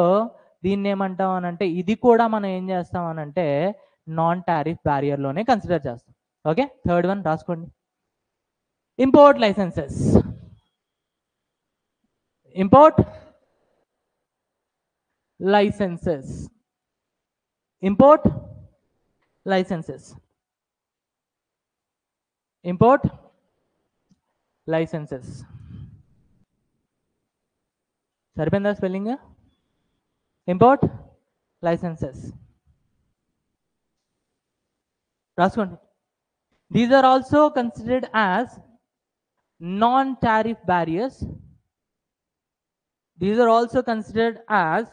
దీన్ని ఏమంటాం అని అంటే, ఇది కూడా మనం ఏం చేస్తాం అని అంటే నాన్ టారిఫ్ బ్యారియర్లోనే కన్సిడర్ చేస్తాం. ఓకే, థర్డ్ వన్ రాసుకోండి, import licences. Import licences, import licences, import licences. సరిపోయిందా స్పెల్లింగ్? ఇంపోర్ట్ లైసెన్సెస్ రాసుకోండి. These are also considered as non tariff barriers. These are also considered as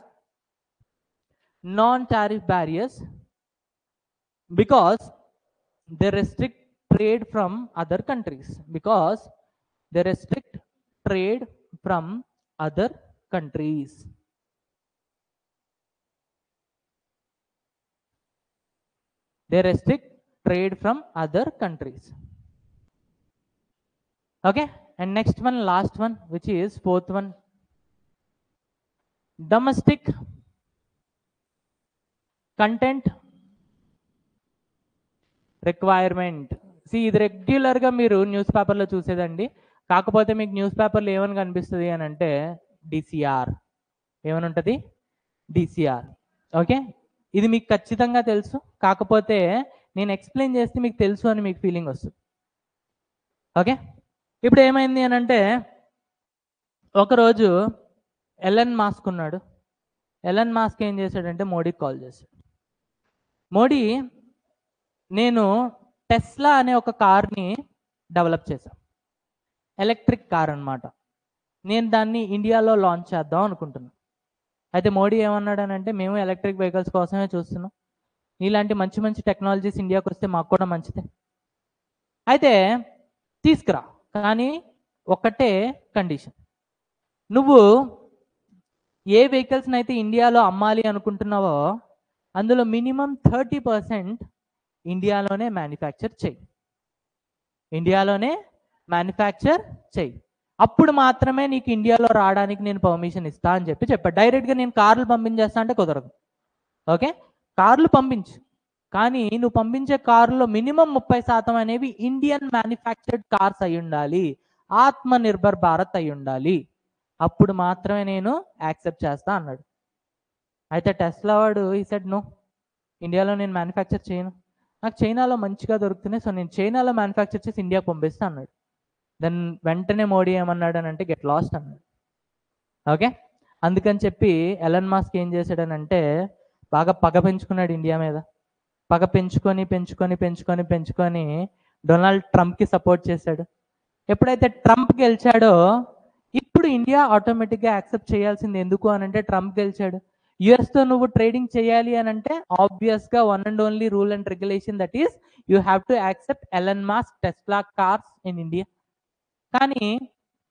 non-tariff barriers because they restrict trade from other countries. Because they restrict trade from other countries. They restrict trade from other countries. Okay, and next one, last one, which is fourth one, domestic content requirement. ఇది రెగ్యులర్గా మీరు news పేపర్లో చూసేదండి. కాకపోతే మీకు news పేపర్లో ఏమని కనిపిస్తుంది అని అంటే డిసిఆర్. ఏమని ఉంటుంది? డిసిఆర్. ఓకే, ఇది మీకు ఖచ్చితంగా తెలుసు, కాకపోతే నేను ఎక్స్ప్లెయిన్ చేస్తే మీకు తెలుసు అని మీకు ఫీలింగ్ వస్తుంది. ఓకే, ఇప్పుడు ఏమైంది అని అంటే, ఒకరోజు ఎలన్ మాస్క్ ఉన్నాడు. ఎలన్ మాస్క్ ఏం చేశాడంటే మోడీకి కాల్ చేశాడు. మోడీ, నేను టెస్లా అనే ఒక కార్ని డెవలప్ చేశాను, ఎలక్ట్రిక్ కార్ అనమాట. నేను దాన్ని ఇండియాలో లాంచ్ చేద్దాం అనుకుంటున్నాను. అయితే మోడీ ఏమన్నాడనంటే, మేము ఎలక్ట్రిక్ వెహికల్స్ కోసమే చూస్తున్నాం, ఇలాంటి మంచి మంచి టెక్నాలజీస్ ఇండియాకి వస్తే మాకు కూడా మంచిదే, అయితే తీసుకురా, కానీ ఒకటే కండిషన్, నువ్వు ఏ వెహికల్స్ని అయితే ఇండియాలో అమ్మాలి అనుకుంటున్నావో అందులో మినిమం 30% ఇండియాలోనే మ్యానుఫ్యాక్చర్ చెయ్యి, ఇండియాలోనే మ్యానుఫ్యాక్చర్ చెయ్యి, అప్పుడు మాత్రమే నీకు ఇండియాలో రావడానికి నేను పర్మిషన్ ఇస్తా అని చెప్పాడు. డైరెక్ట్గా నేను కార్లు పంపించేస్తా అంటే కుదరదు. ఓకే, కార్లు పంపించు, కానీ నువ్వు పంపించే కారులో మినిమం 30% అనేవి ఇండియన్ మ్యానుఫ్యాక్చర్డ్ కార్స్ అయి ఉండాలి, ఆత్మ నిర్భర్ భారత్ అయి ఉండాలి, అప్పుడు మాత్రమే నేను యాక్సెప్ట్ చేస్తా అన్నాడు. అయితే టెస్లా వాడు ఈ సెడ్ నో, ఇండియాలో నేను మ్యానుఫ్యాక్చర్ చేయను, నాకు చైనాలో మంచిగా దొరుకుతున్నాయి, సో నేను చైనాలో మ్యానుఫ్యాక్చర్ చేసి ఇండియాకి పంపిస్తా అన్నాడు. దెన్ వెంటనే మోడీ ఏమన్నాడు అని అంటే గెట్ లాస్ట్ అన్నాడు. ఓకే, అందుకని చెప్పి ఎలన్ మాస్క్ ఏం చేశాడనంటే బాగా పగ పెంచుకున్నాడు ఇండియా మీద. పగ పెంచుకొని డొనాల్డ్ ట్రంప్కి సపోర్ట్ చేశాడు. ఎప్పుడైతే ట్రంప్ గెలిచాడో ఇప్పుడు ఇప్పుడు ఇండియా ఆటోమేటిక్గా యాక్సెప్ట్ చేయాల్సింది ఎందుకు అని అంటే ట్రంప్ గెలిచాడు. యుఎస్తో నువ్వు ట్రేడింగ్ చేయాలి అని అంటే ఆబ్వియస్గా one and only rule and regulation that is you have to accept Elon Musk Tesla cars in India. కానీ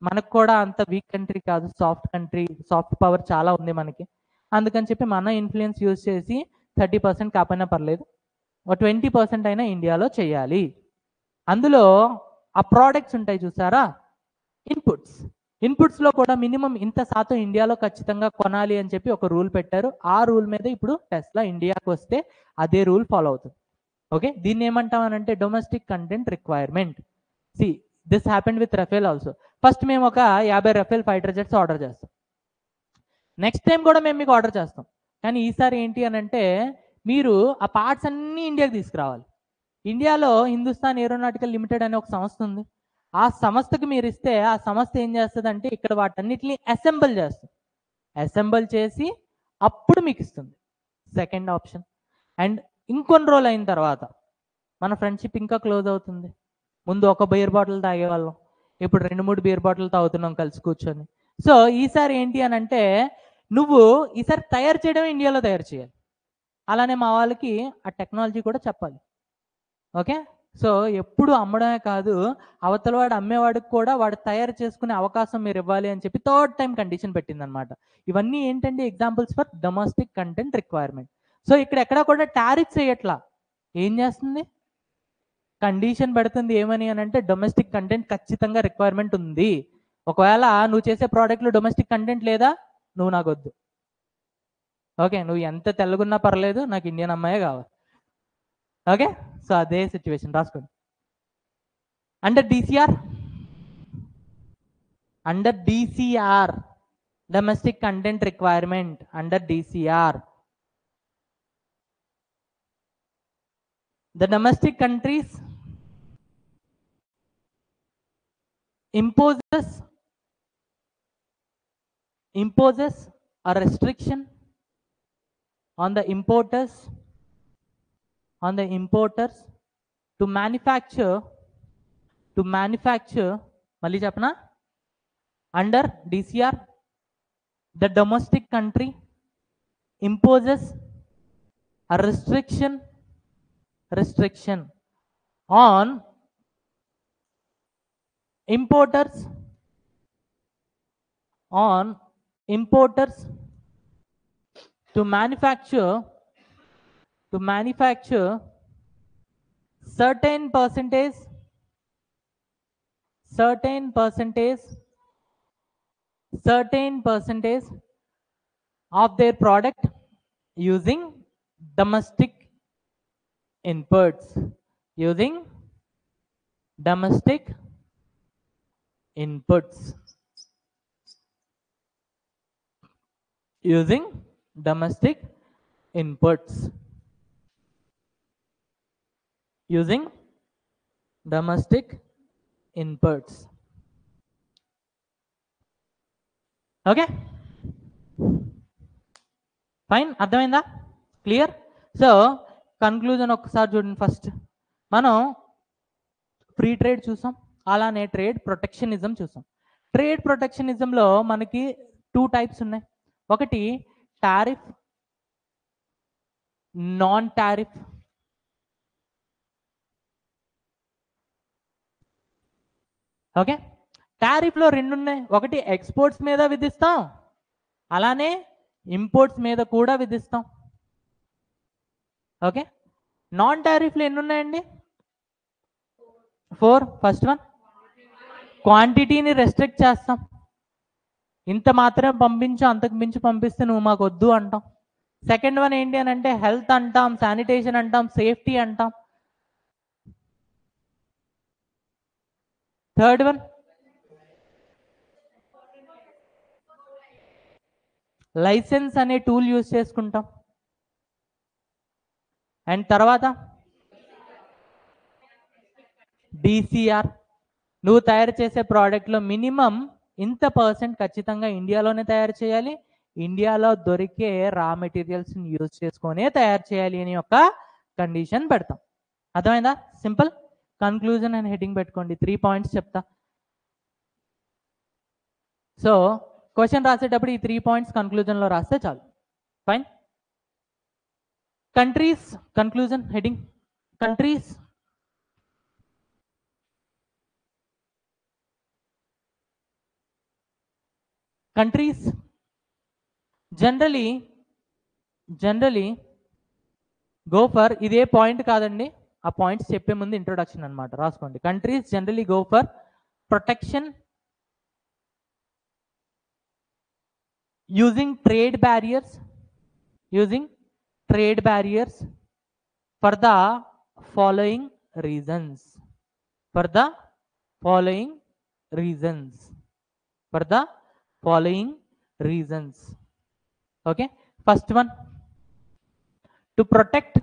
మనకు కూడా అంత వీక్ కంట్రీ కాదు, సాఫ్ట్ కంట్రీ, సాఫ్ట్ పవర్ చాలా ఉంది మనకి. అందుకని చెప్పి మన ఇన్ఫ్లుయెన్స్ యూజ్ చేసి 30% కాకపోయినా పర్లేదు, 20% అయినా ఇండియాలో చేయాలి. అందులో ఆ ప్రోడక్ట్స్ ఉంటాయి చూసారా, ఇన్పుట్స్లో కూడా మినిమం ఇంత శాతం ఇండియాలో ఖచ్చితంగా కొనాలి అని చెప్పి ఒక రూల్ పెట్టారు. ఆ రూల్ మీద ఇప్పుడు టెస్లా ఇండియాకి వస్తే అదే రూల్ ఫాలో అవుతుంది. ఓకే, దీన్ని ఏమంటామనంటే domestic content requirement. See this happened with Rafale also. First మేము ఒక 50 రఫేల్ ఫైటర్ జెట్స్ ఆర్డర్ చేస్తాం, నెక్స్ట్ టైం కూడా మేము మీకు ఆర్డర్ చేస్తాం. కానీ ఈసారి ఏంటి అని అంటే మీరు ఆ పార్ట్స్ అన్నీ ఇండియాకి తీసుకురావాలి. ఇండియాలో హిందుస్థాన్ ఏరోనాటికల్ లిమిటెడ్ అనే ఒక సంస్థ ఉంది. ఆ సంస్థకి మీరు ఇస్తే ఆ సంస్థ ఏం చేస్తుంది అంటే ఇక్కడ వాటన్నిటిని అసెంబుల్ చేసి అప్పుడు మీకు ఇస్తుంది. Second option. అండ్ ఇంకొన్ని రోజులు అయిన తర్వాత మన ఫ్రెండ్షిప్ ఇంకా క్లోజ్ అవుతుంది. ముందు ఒక బీర్ బాటిల్ తాగేవాళ్ళం, ఇప్పుడు 2-3 బీర్ బాటిల్ తాగుతున్నాం కలిసి కూర్చొని. సో ఈసారి ఏంటి అని అంటే నువ్వు ఈసారి తయారు చేయడం ఇండియాలో తయారు చేయాలి. అలానే మా వాళ్ళకి ఆ టెక్నాలజీ కూడా చెప్పాలి. ఓకే, సో ఎప్పుడు అమ్మడమే కాదు, అవతల వాడు అమ్మేవాడికి కూడా వాడు తయారు చేసుకునే అవకాశం మీరు ఇవ్వాలి అని చెప్పి థర్డ్ టైం కండిషన్ పెట్టిందనమాట. ఇవన్నీ ఏంటంటే examples for domestic content requirement. So ఇక్కడ ఎక్కడ కూడా టారిఫ్స్ వేయట్లా, ఏం చేస్తుంది, కండిషన్ పెడుతుంది. ఏమని అని అంటే డొమెస్టిక్ కంటెంట్ ఖచ్చితంగా రిక్వైర్మెంట్ ఉంది. ఒకవేళ నువ్వు చేసే ప్రోడక్ట్లో డొమెస్టిక్ కంటెంట్ లేదా, నువ్వు నాకు వద్దు. ఓకే, నువ్వు ఎంత తెల్లగున్నా పర్లేదు, నాకు ఇండియన్ అమ్మాయే కావాలి. ఓకే, సో అదే సిచ్యువేషన్ రాసుకోండి. Under DCR domestic content requirement, under DCR the domestic countries imposes a restriction on the importers to manufacture మళ్ళీ చెప్పనా, under DCR the domestic country imposes a restriction on importers to manufacture certain percentage of their product using domestic inputs. Okay fine, అర్థమైందా, clear? So conclusion ఒకసారి చూడండి. First మనం free trade చూసాం, అలానే trade protectionism చూసాం. Trade ప్రొటెక్షనిజంలో మనకి 2 types ఉన్నాయి. ఒకటి టారిఫ్, నాన్ టారిఫ్. ఓకే, టారిఫ్లో 2 ఉన్నాయి. ఒకటి ఎక్స్పోర్ట్స్ మీద విధిస్తాం, అలానే ఇంపోర్ట్స్ మీద కూడా విధిస్తాం. ఓకే, నాన్ టారిఫ్లు ఎన్ని ఉన్నాయండి? 4. ఫస్ట్ వన్ క్వాంటిటీని రెస్ట్రిక్ట్ చేస్తాం, ఇంత మాత్రమే పంపించు, అంతకు మించి పంపిస్తే నువ్వు మాకు వద్దు అంటాం. సెకండ్ వన్ ఏంటి అని అంటే హెల్త్ అంటాం, శానిటేషన్ అంటాం, సేఫ్టీ అంటాం. థర్డ్ వన్ లైసెన్స్ అనే టూల్ యూజ్ చేసుకుంటాం. అండ్ తర్వాత డిసిఆర్, నువ్వు తయారు చేసే ప్రోడక్ట్లో మినిమం ఇంత % ఖచ్చితంగా ఇండియాలోనే తయారు చేయాలి, ఇండియాలో దొరికే రా మెటీరియల్స్ని యూజ్ చేసుకొనే తయారు చేయాలి అని ఒక కండిషన్ పెడతాం. అర్థమైందా? సింపుల్. కన్క్లూజన్ అండ్ హెడ్డింగ్ పెట్టుకోండి. 3 పాయింట్స్ చెప్తా. సో క్వశ్చన్ రాసేటప్పుడు ఈ 3 పాయింట్స్ కన్క్లూజన్లో రాస్తే చాలు. Fine. Countries conclusion heading. Countries generally go for, ఇదే పాయింట్ కాదండి, ఆ పాయింట్స్ చెప్పే ముందు ఇంట్రొడక్షన్ అనమాట, రాసుకోండి. Countries generally go for protection using trade barriers for the following reasons. Okay, first one, to protect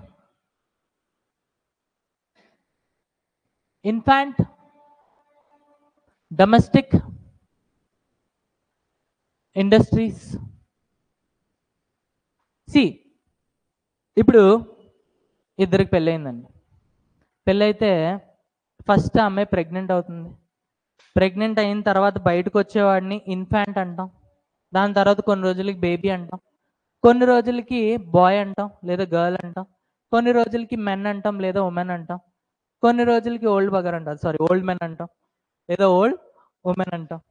infant domestic industries. See, ఇప్పుడు ఇద్దరికి పెళ్ళయిందండి. పెళ్ళైతే ఫస్ట్ అమ్మాయి ప్రెగ్నెంట్ అవుతుంది. ప్రెగ్నెంట్ అయిన తర్వాత బయటకు వచ్చేవాడిని ఇన్ఫాంట్ అంటాం. దాని తర్వాత కొన్ని రోజులకి బేబీ అంటాం, కొన్ని రోజులకి బాయ్ అంటాం లేదా గర్ల్ అంటాం, కొన్ని రోజులకి మెన్ అంటాం లేదా ఉమెన్ అంటాం, కొన్ని రోజులకి ఓల్డ్ బగర్ అంటాం, ఓల్డ్ మెన్ అంటాం లేదా ఓల్డ్ ఉమెన్ అంటాం.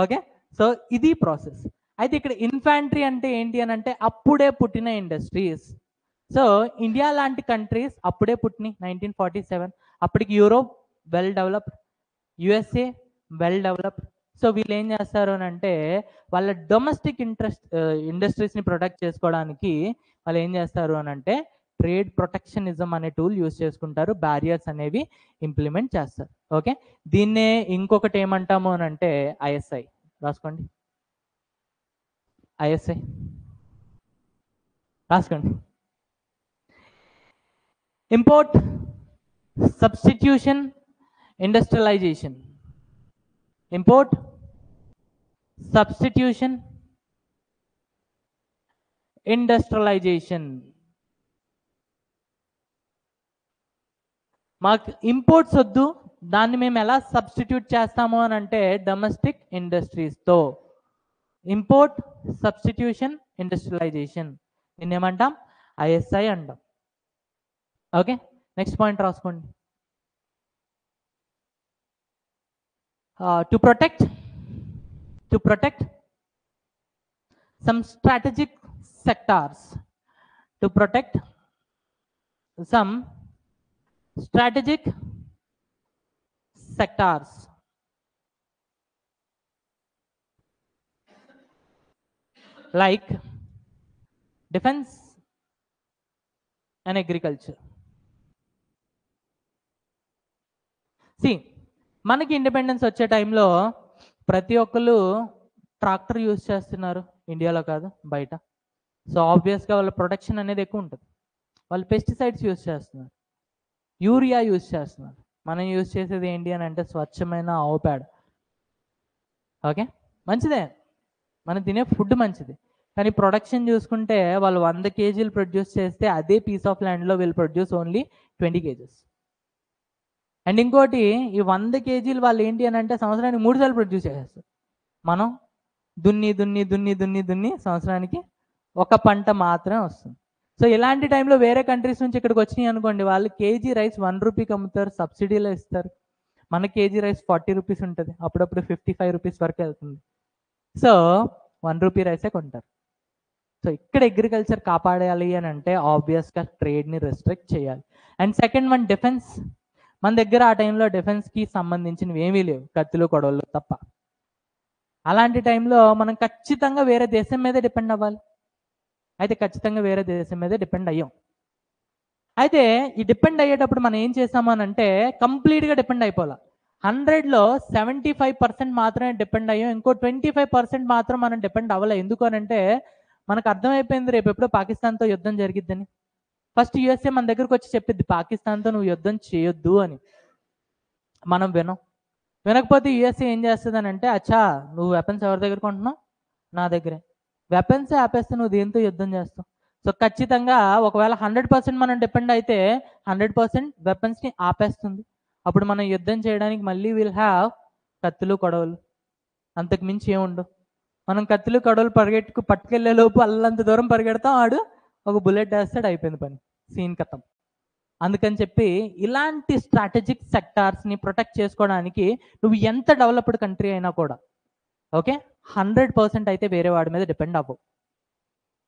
ఓకే, సో ఇది ప్రాసెస్. అయితే ఇక్కడ ఇన్ఫాంట్రీ అంటే ఏంటి అని అంటే అప్పుడే పుట్టిన ఇండస్ట్రీస్. సో ఇండియా లాంటి కంట్రీస్ అప్పుడే పుట్టినాయి 1947. అప్పటికి Europe well developed, USA well developed. So వీళ్ళు ఏం చేస్తారు అని అంటే వాళ్ళ డొమెస్టిక్ ఇండస్ట్రీస్ని ప్రొటెక్ట్ చేసుకోవడానికి వాళ్ళు ఏం చేస్తారు అని అంటే ట్రేడ్ ప్రొటెక్షనిజం అనే టూల్ యూజ్ చేసుకుంటారు, బ్యారియర్స్ అనేవి ఇంప్లిమెంట్ చేస్తారు. ఓకే, దీన్నే ఇంకొకటి ఏమంటాము అని అంటే ఐఎస్ఐ. రాసుకోండి, ఐఎస్ఐ రాసుకోండి. Import substitution industrialisation. Import substitution industrialisation. మాకు ఇంపోర్ట్స్ వద్దు, దాన్ని మేము ఎలా సబ్స్టిట్యూట్ చేస్తాము అని అంటే డొమెస్టిక్ ఇండస్ట్రీస్తో. ఇంపోర్ట్ సబ్స్టిట్యూషన్ ఇండస్ట్రియలైజేషన్, దీన్ని ఏమంటాం? ఐఎస్ఐ అంటాం. ఓకే, నెక్స్ట్ పాయింట్ రాసుకోండి. To protect some strategic sectors, like defense and agriculture. See, మనకి ఇండిపెండెన్స్ వచ్చే టైంలో ప్రతి ఒక్కరు ట్రాక్టర్ యూజ్ చేస్తున్నారు, ఇండియాలో కాదు బయట. సో ఆబ్వియస్గా వాళ్ళ ప్రొటెక్షన్ అనేది ఎక్కువ ఉంటుంది. వాళ్ళు పెస్టిసైడ్స్ యూజ్ చేస్తున్నారు, యూరియా యూజ్ చేస్తున్నారు. మనం యూజ్ చేసేది ఏంటి అని అంటే స్వచ్ఛమైన ఆవు పేడ. ఓకే, మంచిదే, మనం తినే ఫుడ్ మంచిది, కానీ ప్రొడక్షన్ చూసుకుంటే వాళ్ళు 100 kgs ప్రొడ్యూస్ చేస్తే అదే పీస్ ఆఫ్ ల్యాండ్లో వీళ్ళు ప్రొడ్యూస్ ఓన్లీ 20 kgs. అండ్ ఇంకోటి, ఈ 100 kgs వాళ్ళు ఏంటి అని అంటే సంవత్సరానికి 3 సార్లు ప్రొడ్యూస్ చేసేస్తారు. మనం దున్ని దున్ని దున్ని దున్ని దున్ని సంవత్సరానికి ఒక పంట మాత్రమే వస్తుంది. సో ఇలాంటి టైంలో వేరే కంట్రీస్ నుంచి ఇక్కడికి వచ్చినాయి అనుకోండి, వాళ్ళు కేజీ రైస్ 1 రూపీకి అమ్ముతారు, సబ్సిడీలో ఇస్తారు. మన కేజీ రైస్ 40 రూపీస్ ఉంటుంది, అప్పుడప్పుడు 55 రూపీస్ వరకు వెళ్తుంది. సో 1 రూపీ రైసే కొంటారు. సో ఇక్కడ అగ్రికల్చర్ కాపాడాలి అని అంటే ఆబ్వియస్గా ట్రేడ్ని రెస్ట్రిక్ట్ చేయాలి. And second one, defence. మన దగ్గర ఆ టైంలో డిఫెన్స్కి సంబంధించినవి ఏమీ లేవు, కత్తులు కొడవలు తప్ప. అలాంటి టైంలో మనం ఖచ్చితంగా వేరే దేశం మీదే డిపెండ్ అవ్వాలి. అయితే ఖచ్చితంగా వేరే దేశం మీదే డిపెండ్ అయ్యాం. అయితే ఈ డిపెండ్ అయ్యేటప్పుడు మనం ఏం చేసాము అని అంటే కంప్లీట్గా డిపెండ్ అయిపోవాలి. 100లో 75% మాత్రమే డిపెండ్ అయ్యాం, ఇంకో 25% మాత్రం మనం డిపెండ్ అవ్వలే. ఎందుకు అని అంటే మనకు అర్థమైపోయింది రేపు ఎప్పుడో పాకిస్తాన్తో యుద్ధం జరిగిద్దని. ఫస్ట్ యుఎస్ఏ మన దగ్గరకు వచ్చి చెప్పిద్ది పాకిస్తాన్తో నువ్వు యుద్ధం చేయొద్దు అని. మనం వినకపోతే యుఎస్ఏ ఏం చేస్తుంది అని అంటే, అచ్చా నువ్వు వెపన్స్ ఎవరి దగ్గర కొంటున్నావు? నా దగ్గరే. వెపన్స్ ఆపేస్తే నువ్వు దేంతో యుద్ధం చేస్తావు? సో ఖచ్చితంగా ఒకవేళ 100% మనం డిపెండ్ అయితే 100% వెపన్స్ని ఆపేస్తుంది. అప్పుడు మనం యుద్ధం చేయడానికి మళ్ళీ విల్ హ్యావ్ కత్తులు కొడవలు, అంతకు మించి ఏముండవు. మనం కత్తులు కడవలు పట్టుకెళ్లే లోపు అల్లంత దూరం పరిగెడతాం, ఆడు ఒక బుల్లెట్ వేస్తాడు, అయిపోయింది పని, సీన్ కథం. అందుకని చెప్పి ఇలాంటి స్ట్రాటజిక్ సెక్టార్స్ని ప్రొటెక్ట్ చేసుకోవడానికి నువ్వు ఎంత డెవలప్డ్ కంట్రీ అయినా కూడా ఓకే 100% అయితే వేరే వాడి మీద డిపెండ్ అవ్వవు.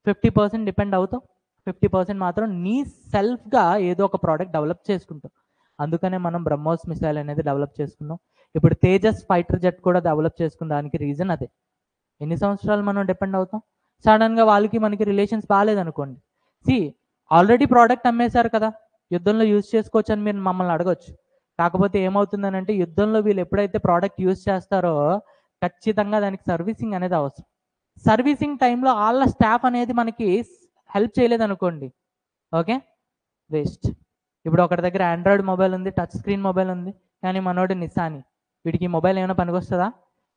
50% డిపెండ్ అవుతావు, 50% మాత్రం నీ సెల్ఫ్గా ఏదో ఒక ప్రోడక్ట్ డెవలప్ చేసుకుంటావు. అందుకనే మనం బ్రహ్మోస్ మిసైల్ అనేది డెవలప్ చేసుకున్నాం. ఇప్పుడు తేజస్ ఫైటర్ జెట్ కూడా డెవలప్ చేసుకున్న దానికి రీజన్ అదే. ఎన్ని సంవత్సరాలు మనం డిపెండ్ అవుతాం? సడన్గా వాళ్ళకి మనకి రిలేషన్స్ బాగాలేదనుకోండి, ఆల్రెడీ ప్రోడక్ట్ అమ్మేశారు కదా, యుద్ధంలో యూజ్ చేసుకోవచ్చు అని మీరు మమ్మల్ని అడగొచ్చు. కాకపోతే ఏమవుతుందనంటే యుద్ధంలో వీళ్ళు ఎప్పుడైతే ప్రోడక్ట్ యూజ్ చేస్తారో ఖచ్చితంగా దానికి సర్వీసింగ్ అనేది అవసరం. సర్వీసింగ్ టైంలో వాళ్ళ స్టాఫ్ అనేది మనకి హెల్ప్ చేయలేదనుకోండి, ఓకే వేస్ట్. ఇప్పుడు ఒకటి దగ్గర ఆండ్రాయిడ్ మొబైల్ ఉంది, టచ్ స్క్రీన్ మొబైల్ ఉంది, కానీ మనోడు నిసాని, వీడికి మొబైల్ ఏమైనా పనికొస్తుందా?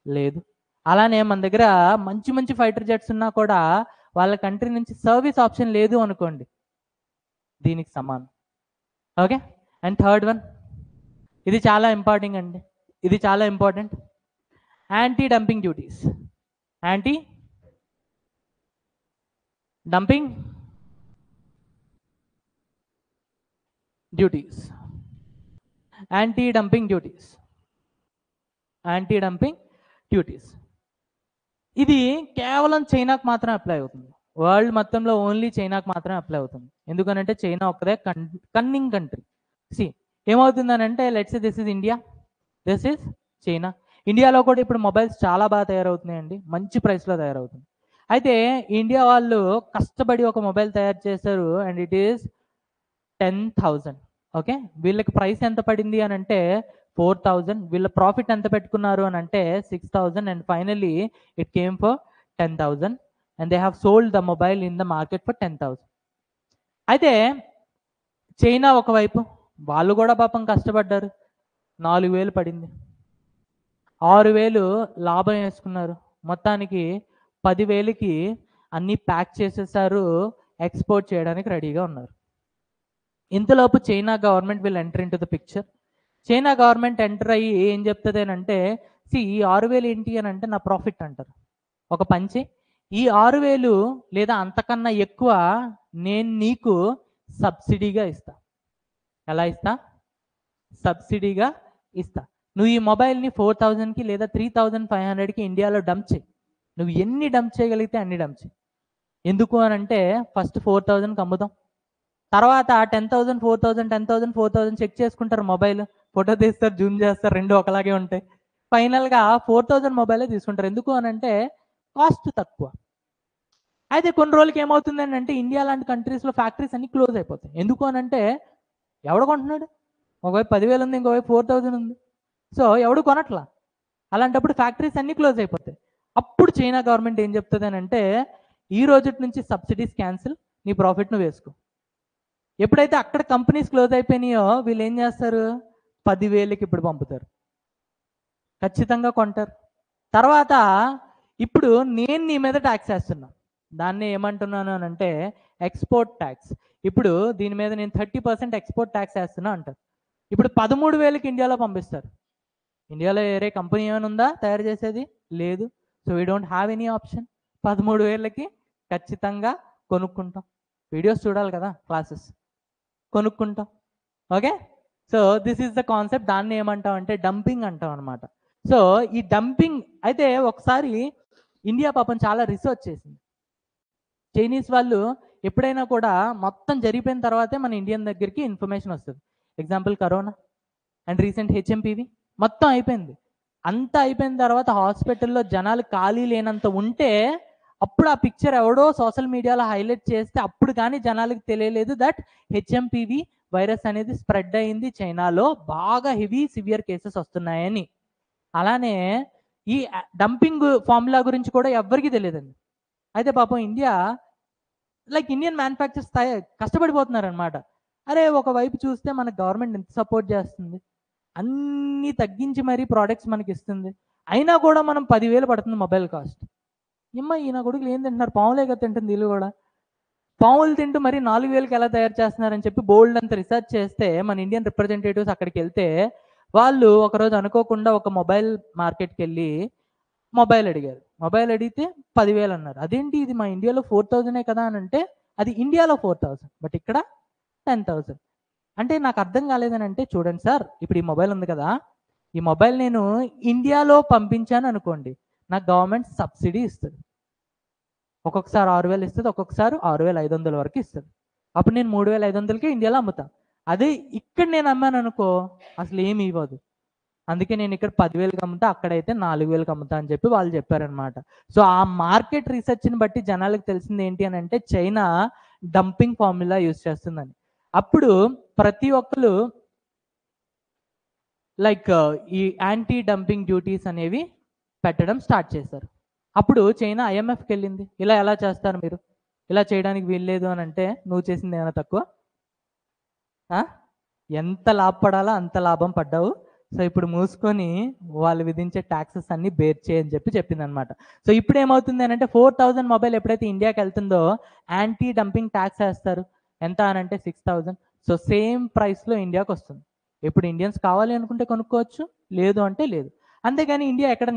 లేదు. అలానే మన దగ్గర మంచి మంచి ఫైటర్ జెట్స్ ఉన్నా కూడా వాళ్ళ కంట్రీ నుంచి సర్వీస్ ఆప్షన్ లేదు అనుకోండి, దీనికి సమానం. ఓకే. అండ్ థర్డ్ వన్, ఇది చాలా ఇంపార్టెంట్ అండి, ఇది చాలా important, anti dumping duties. Anti dumping duties, anti dumping duties, anti dumping duties. ఇది కేవలం చైనాకు మాత్రమే అప్లై అవుతుంది. వరల్డ్ మొత్తంలో ఓన్లీ చైనాకు మాత్రమే అప్లై అవుతుంది. ఎందుకనంటే చైనా ఒక్కదే కన్నింగ్ కంట్రీ. ఏమవుతుందనంటే let's this is India, this is China. ఇండియాలో కూడా ఇప్పుడు మొబైల్స్ చాలా బాగా తయారవుతున్నాయండి, మంచి ప్రైస్లో తయారవుతుంది. అయితే ఇండియా వాళ్ళు కష్టపడి ఒక మొబైల్ తయారు చేశారు అండ్ ఇట్ ఈస్ 10,000. ఓకే, వీళ్ళకి ప్రైస్ ఎంత పడింది అని అంటే 4,000. వీళ్ళ ప్రాఫిట్ ఎంత పెట్టుకున్నారు అని అంటే 6,000 and finally it came for 10,000 and they have sold the mobile in the market for 10,000. అయితే చైనా ఒకవైపు వాళ్ళు కూడా పాపం కష్టపడ్డారు, 4,000 పడింది, 6,000 లాభం వేసుకున్నారు, మొత్తానికి 10,000కి అన్నీ ప్యాక్ చేసేసారు, ఎక్స్పోర్ట్ చేయడానికి రెడీగా ఉన్నారు. ఇంతలోపు China government will enter in to the picture. China government enter అయ్యి ఏం చెప్తుంది అని అంటే, ఈ 6,000 ఏంటి అని అంటే నా ప్రాఫిట్ అంటారు. ఒక పంచి, ఈ 6,000 లేదా అంతకన్నా ఎక్కువ నేను నీకు సబ్సిడీగా ఇస్తా. ఎలా ఇస్తా? సబ్సిడీగా ఇస్తా. నువ్వు ఈ మొబైల్ని 4,000కి లేదా 3,500కి ఇండియాలో డంప్ చేయి. నువ్వు ఎన్ని డంప్ చేయగలిగితే అన్ని డంప్ చేయి. ఎందుకు అని అంటే ఫస్ట్ 4,000కి అమ్ముదాం, తర్వాత 10,000 4,000 10,000 4,000 చెక్ చేసుకుంటారు, మొబైల్ ఫోటో తీస్తారు, జూమ్ చేస్తారు, రెండు ఒకలాగే ఉంటాయి. ఫైనల్గా 4,000 మొబైలే తీసుకుంటారు. ఎందుకు అని అంటే కాస్ట్ తక్కువ. అయితే కొన్ని రోజులకి ఏమవుతుంది అని అంటే ఇండియా లాంటి కంట్రీస్లో ఫ్యాక్టరీస్ అన్ని క్లోజ్ అయిపోతాయి. ఎందుకు అని అంటే ఎవడు కొంటున్నాడు? ఒకవైపు 10,000 ఉంది, ఇంకోవైపు 4,000 ఉంది, సో ఎవడు కొనట్లా. అలాంటప్పుడు ఫ్యాక్టరీస్ అన్ని క్లోజ్ అయిపోతాయి. అప్పుడు చైనా గవర్నమెంట్ ఏం చెప్తుంది అని అంటే ఈ రోజు నుంచి సబ్సిడీస్ క్యాన్సిల్, నీ ప్రాఫిట్ నువ్వు వేసుకో. ఎప్పుడైతే అక్కడ కంపెనీస్ క్లోజ్ అయిపోయినాయో వీళ్ళు ఏం చేస్తారు? 10,000కి ఇప్పుడు పంపుతారు, ఖచ్చితంగా కొంటారు. తర్వాత ఇప్పుడు నేను నీ మీద ట్యాక్స్ వేస్తున్నా, దాన్ని ఏమంటున్నాను అని అంటే ఎక్స్పోర్ట్ ట్యాక్స్. ఇప్పుడు దీని మీద నేను 30% ఎక్స్పోర్ట్ ట్యాక్స్ వేస్తున్నా అంటారు. ఇప్పుడు 13,000కి ఇండియాలో పంపిస్తారు. ఇండియాలో వేరే కంపెనీ ఏమైనా ఉందా తయారు చేసేది? లేదు. So we don't have any option. 13,000కి ఖచ్చితంగా కొనుక్కుంటాం. వీడియోస్ చూడాలి కదా, క్లాసెస్ కొనుక్కుంటాం. Okay, so this is the concept. దాన్ని ఏమంటాం అంటే డంపింగ్ అంటాం అనమాట. సో ఈ డంపింగ్ అయితే ఒకసారి ఇండియా పాపం చాలా రీసెర్చ్ చేసింది. చైనీస్ వాళ్ళు ఎప్పుడైనా కూడా మొత్తం జరిగిపోయిన తర్వాతే మన ఇండియన్ దగ్గరికి ఇన్ఫర్మేషన్ వస్తుంది. Example corona and recent HMPV మొత్తం అయిపోయింది. అంతా అయిపోయిన తర్వాత హాస్పిటల్లో జనాలు ఖాళీ లేనంత ఉంటే అప్పుడు ఆ పిక్చర్ ఎవడో సోషల్ మీడియాలో హైలైట్ చేస్తే అప్పుడు కానీ జనాలకు తెలియలేదు దట్ హెచ్ఎంపీవి వైరస్ అనేది స్ప్రెడ్ అయింది చైనాలో, బాగా హెవీ సివియర్ కేసెస్ వస్తున్నాయని. అలానే ఈ డంపింగ్ ఫార్ములా గురించి కూడా ఎవ్వరికీ తెలియదండి. అయితే పాపం ఇండియా ఇండియన్ మ్యానుఫ్యాక్చర్స్ కష్టపడిపోతున్నారు అనమాట. అరే ఒకవైపు చూస్తే మన గవర్నమెంట్ ఎంత సపోర్ట్ చేస్తుంది, అన్నీ తగ్గించి మరీ ప్రోడక్ట్స్ మనకి ఇస్తుంది, అయినా కూడా మనం 10,000 పడుతుంది మొబైల్ కాస్ట్. ఈయన కొడుకులు ఏం తింటున్నారు? పాములే కదా తింటుంది వీళ్ళు కూడా. పాములు తింటూ మరి 4,000కి ఎలా తయారు చేస్తున్నారని చెప్పి బోల్డ్ అంత రీసెర్చ్ చేస్తే మన ఇండియన్ రిప్రజెంటేటివ్స్ అక్కడికి వెళ్తే వాళ్ళు ఒకరోజు అనుకోకుండా ఒక మొబైల్ మార్కెట్కి వెళ్ళి మొబైల్ అడిగారు. మొబైల్ అడిగితే 10,000 అన్నారు. అదేంటి ఇది మా ఇండియాలో 4,000 కదా అని అంటే, అది ఇండియాలో 4,000 బట్ ఇక్కడ 10,000. అంటే నాకు అర్థం కాలేదని అంటే, చూడండి సార్, ఇప్పుడు ఈ మొబైల్ ఉంది కదా, ఈ మొబైల్ నేను ఇండియాలో పంపించాను అనుకోండి, నాకు గవర్నమెంట్ సబ్సిడీ ఇస్తుంది. ఒక్కొక్కసారి 6,000 ఇస్తుంది, ఒక్కొక్కసారి 6,500 వరకు ఇస్తుంది. అప్పుడు నేను 3,500కి ఇండియాలో అమ్ముతాను. అదే ఇక్కడ నేను అమ్మాను అనుకో, అసలు ఏమి ఇవ్వదు. అందుకే నేను ఇక్కడ 10,000కి అమ్ముతా, అక్కడైతే 4,000కి అమ్ముతా అని చెప్పి వాళ్ళు చెప్పారనమాట. సో ఆ మార్కెట్ రీసెర్చ్ని బట్టి జనాలకు తెలిసింది ఏంటి అని అంటే, చైనా డంపింగ్ ఫార్ములా యూజ్ చేస్తుందని. అప్పుడు ప్రతి ఒక్కరు లైక్ ఈ యాంటీ డంపింగ్ డ్యూటీస్ అనేవి పెట్టడం స్టార్ట్ చేశారు. అప్పుడు చైనా IMFకి వెళ్ళింది. ఇలా ఎలా చేస్తారు మీరు, ఇలా చేయడానికి వీల్లేదు అని అంటే, నువ్వు చేసింది ఏమైనా తక్కువ? ఎంత లాభపడాలో అంత లాభం పడ్డావు. సో ఇప్పుడు మూసుకొని వాళ్ళు విధించే ట్యాక్సెస్ అన్ని బేర్ చేయని చెప్పి చెప్పింది అనమాట. సో ఇప్పుడు ఏమవుతుంది అని అంటే, 4,000 మొబైల్ ఎప్పుడైతే ఇండియాకి వెళ్తుందో యాంటీ డంపింగ్ ట్యాక్స్ వేస్తారు. ఎంత అని అంటే 6,000. సో సేమ్ ప్రైస్లో ఇండియాకి వస్తుంది. ఇప్పుడు ఇండియన్స్ కావాలి అనుకుంటే కొనుక్కోవచ్చు, లేదు అంటే లేదు. అంతేగాని ఇండియా ఎక్కడ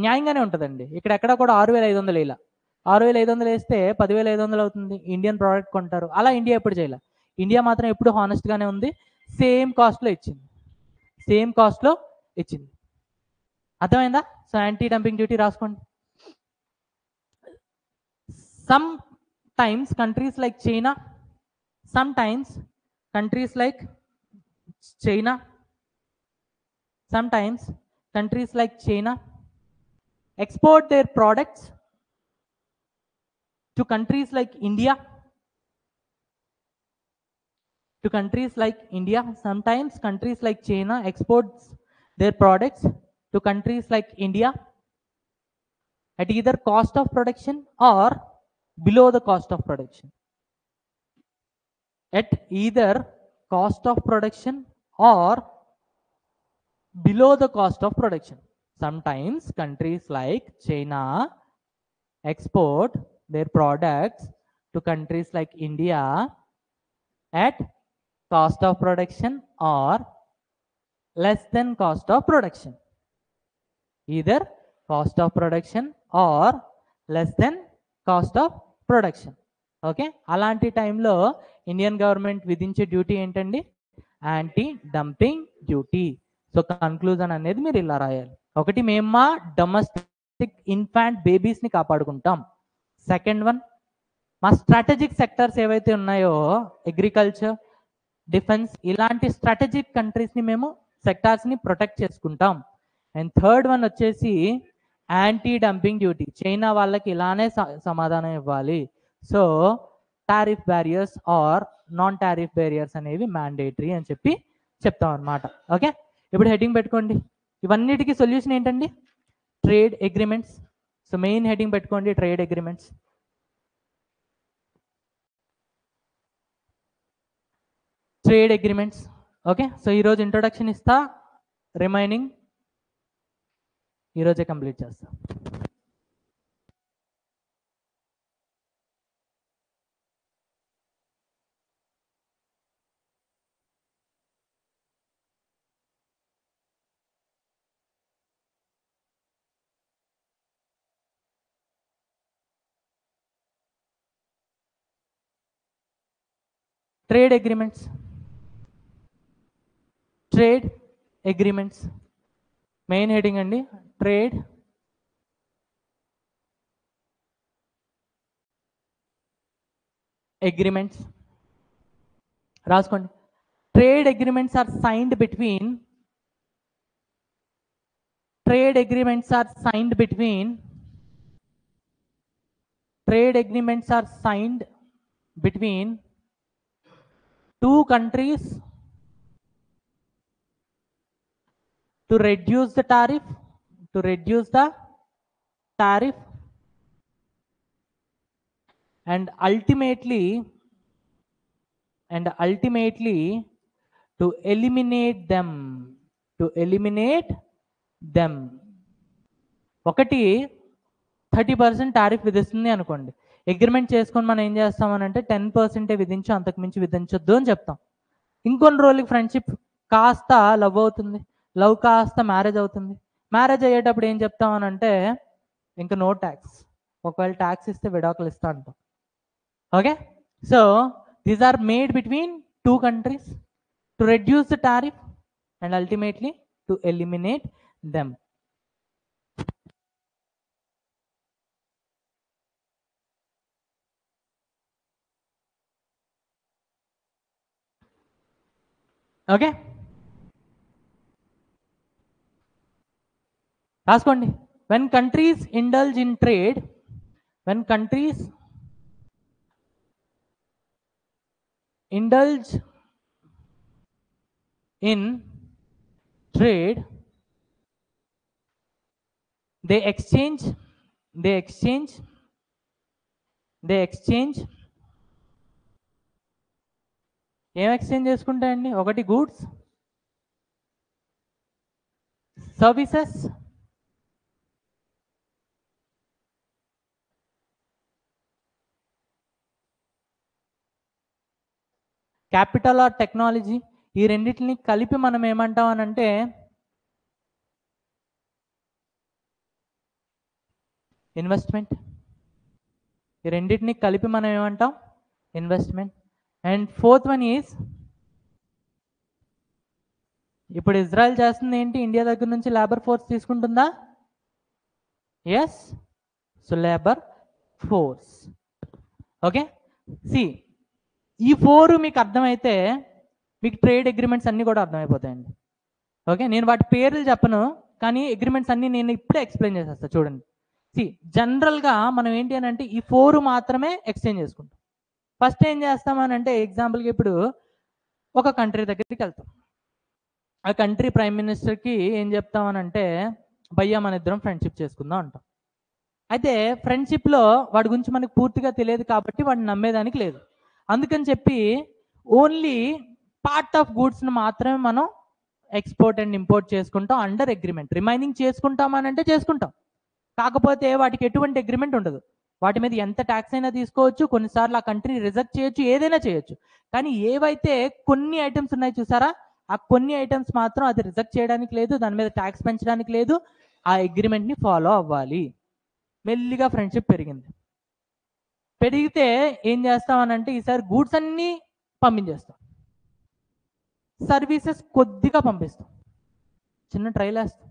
న్యాయంగానే ఉంటుందండి. ఇక్కడ ఎక్కడ కూడా 6,500 ఇలా 6,500 వేస్తే 10,500 అవుతుంది. ఇండియన్ ప్రోడక్ట్ కొంటారు. అలా ఇండియా ఎప్పుడు చేయాలి. ఇండియా మాత్రం ఎప్పుడు హానెస్ట్గానే ఉంది. సేమ్ కాస్ట్లో ఇచ్చింది, సేమ్ కాస్ట్లో ఇచ్చింది. అర్థమైందా? సో యాంటీ డంపింగ్ డ్యూటీ రాసుకోండి. Some times countries like China, sometimes countries like China export their products to countries like India. Sometimes countries like China exports their products to countries like India at either cost of production or below the cost of production. At either cost of production or below the cost of production. Sometimes countries like China export their products to countries like India at cost of production or less than cost of production. Either cost of production or less than cost of production. Okay, అలాంటి టైంలో Indian government విధించే duty ఏంటండి? Anti dumping duty. So conclusion అనేది మీరు ఇలా రాయాలి. ఒకటి, మేము మా డొమెస్టిక్ ఇన్ఫాంట్ బేబీస్ని కాపాడుకుంటాం. సెకండ్ వన్, మా స్ట్రాటజిక్ సెక్టర్స్ ఏవైతే ఉన్నాయో అగ్రికల్చర్, డిఫెన్స్, ఇలాంటి స్ట్రాటజిక్ కంట్రీస్ని మేము సెక్టార్స్ని ప్రొటెక్ట్ చేసుకుంటాం. అండ్ థర్డ్ వన్ వచ్చేసి యాంటీ డంపింగ్ డ్యూటీ. చైనా వాళ్ళకి ఇలానే సమాధానం ఇవ్వాలి. So tariff barriers or non tariff barriers అనేవి మ్యాండేటరీ అని చెప్పి చెప్తాం అనమాట. ఓకే, ఇప్పుడు హెడ్డింగ్ పెట్టుకోండి. ఇవన్నిటికీ సొల్యూషన్ ఏంటండి? Trade agreements. So main heading పెట్టుకోండి, trade agreements. Trade agreements. Okay, so ఈరోజు ఇంట్రొడక్షన్ ఇస్తా, రిమైనింగ్ ఈరోజే కంప్లీట్ చేస్తా. Trade agreements. Trade agreements main heading అండి. ట్రేడ్ అగ్రిమెంట్స్ రాసుకోండి. Trade agreements are signed between trade agreements are signed between two countries to reduce the tariff and ultimately to eliminate them. ఒకటి 30% tariff విధిస్తుంది అనుకోండి. Agreement చేసుకొని మనం ఏం చేస్తామనంటే 10% విధించు, అంతకు మించి విధించొద్దు అని చెప్తాం. ఇంకొన్ని రోజులకి ఫ్రెండ్షిప్ కాస్త లవ్ అవుతుంది, లవ్ కాస్త మ్యారేజ్ అవుతుంది. మ్యారేజ్ అయ్యేటప్పుడు ఏం చెప్తామనంటే ఇంకా నో ట్యాక్స్. ఒకవేళ ట్యాక్స్ ఇస్తే విడాకులు ఇస్తా అంటాం. Okay, so these are made between two countries to reduce the tariff and ultimately to eliminate them. Okay, రాసుకోండి. When countries indulge in trade, when countries indulge in trade, they exchange ఏం exchange చేసుకుంటాయండి? ఒకటి goods, services, capital or technology. ఈ రెండింటిని కలిపి మనం ఏమంటాం అని అంటే ఇన్వెస్ట్మెంట్. ఈ రెండింటిని కలిపి మనం ఏమంటాం? Investment. And fourth one is, ఇప్పుడు ఇజ్రాయెల్ చేస్తుంది ఏంటి? ఇండియా దగ్గర నుంచి లేబర్ ఫోర్స్ తీసుకుంటుందా? Yes, so labour force. Okay, see ఈ 4 మీకు అర్థమైతే మీకు ట్రేడ్ అగ్రిమెంట్స్ అన్నీ కూడా అర్థమైపోతాయండి. ఓకే, నేను వాటి పేర్లు చెప్పను, కానీ అగ్రిమెంట్స్ అన్నీ నేను ఇప్పుడే ఎక్స్ప్లెయిన్ చేసేస్తాను. చూడండి, సి జనరల్గా మనం ఏంటి అని అంటే ఈ 4 మాత్రమే ఎక్స్చేంజ్ చేసుకుంటాం. ఫస్ట్ ఏం చేస్తామని అంటే ఎగ్జాంపుల్కి ఇప్పుడు ఒక కంట్రీ దగ్గరికి వెళ్తాం. ఆ కంట్రీ ప్రైమ్ మినిస్టర్కి ఏం చెప్తామనంటే, భయ్యా మన ఇద్దరం ఫ్రెండ్షిప్ చేసుకుందాం అంటాం. అయితే ఫ్రెండ్షిప్లో వాడి గురించి మనకు పూర్తిగా తెలియదు కాబట్టి వాడిని నమ్మేదానికి లేదు. అందుకని చెప్పి ఓన్లీ పార్ట్ ఆఫ్ గూడ్స్ని మాత్రమే మనం ఎక్స్పోర్ట్ అండ్ ఇంపోర్ట్ చేసుకుంటాం అండర్ అగ్రిమెంట్. రిమైనింగ్ చేసుకుంటామని అంటే చేసుకుంటాం, కాకపోతే వాటికి ఎటువంటి అగ్రిమెంట్ ఉండదు. వాటి మీద ఎంత ట్యాక్స్ అయినా తీసుకోవచ్చు, కొన్నిసార్లు ఆ కంట్రీ రిజెక్ట్ చేయొచ్చు, ఏదైనా చేయొచ్చు. కానీ ఏవైతే కొన్ని ఐటమ్స్ ఉన్నాయి చూసారా, ఆ కొన్ని ఐటమ్స్ మాత్రం అది రిజెక్ట్ చేయడానికి లేదు, దాని మీద ట్యాక్స్ పెంచడానికి లేదు. ఆ అగ్రిమెంట్ని ఫాలో అవ్వాలి. మెల్లిగా ఫ్రెండ్షిప్ పెరిగింది. పెరిగితే ఏం చేస్తామనంటే ఈసారి గూడ్స్ అన్నీ పంపించేస్తాం, సర్వీసెస్ కొద్దిగా పంపిస్తాం, చిన్న ట్రైల్ వేస్తాం.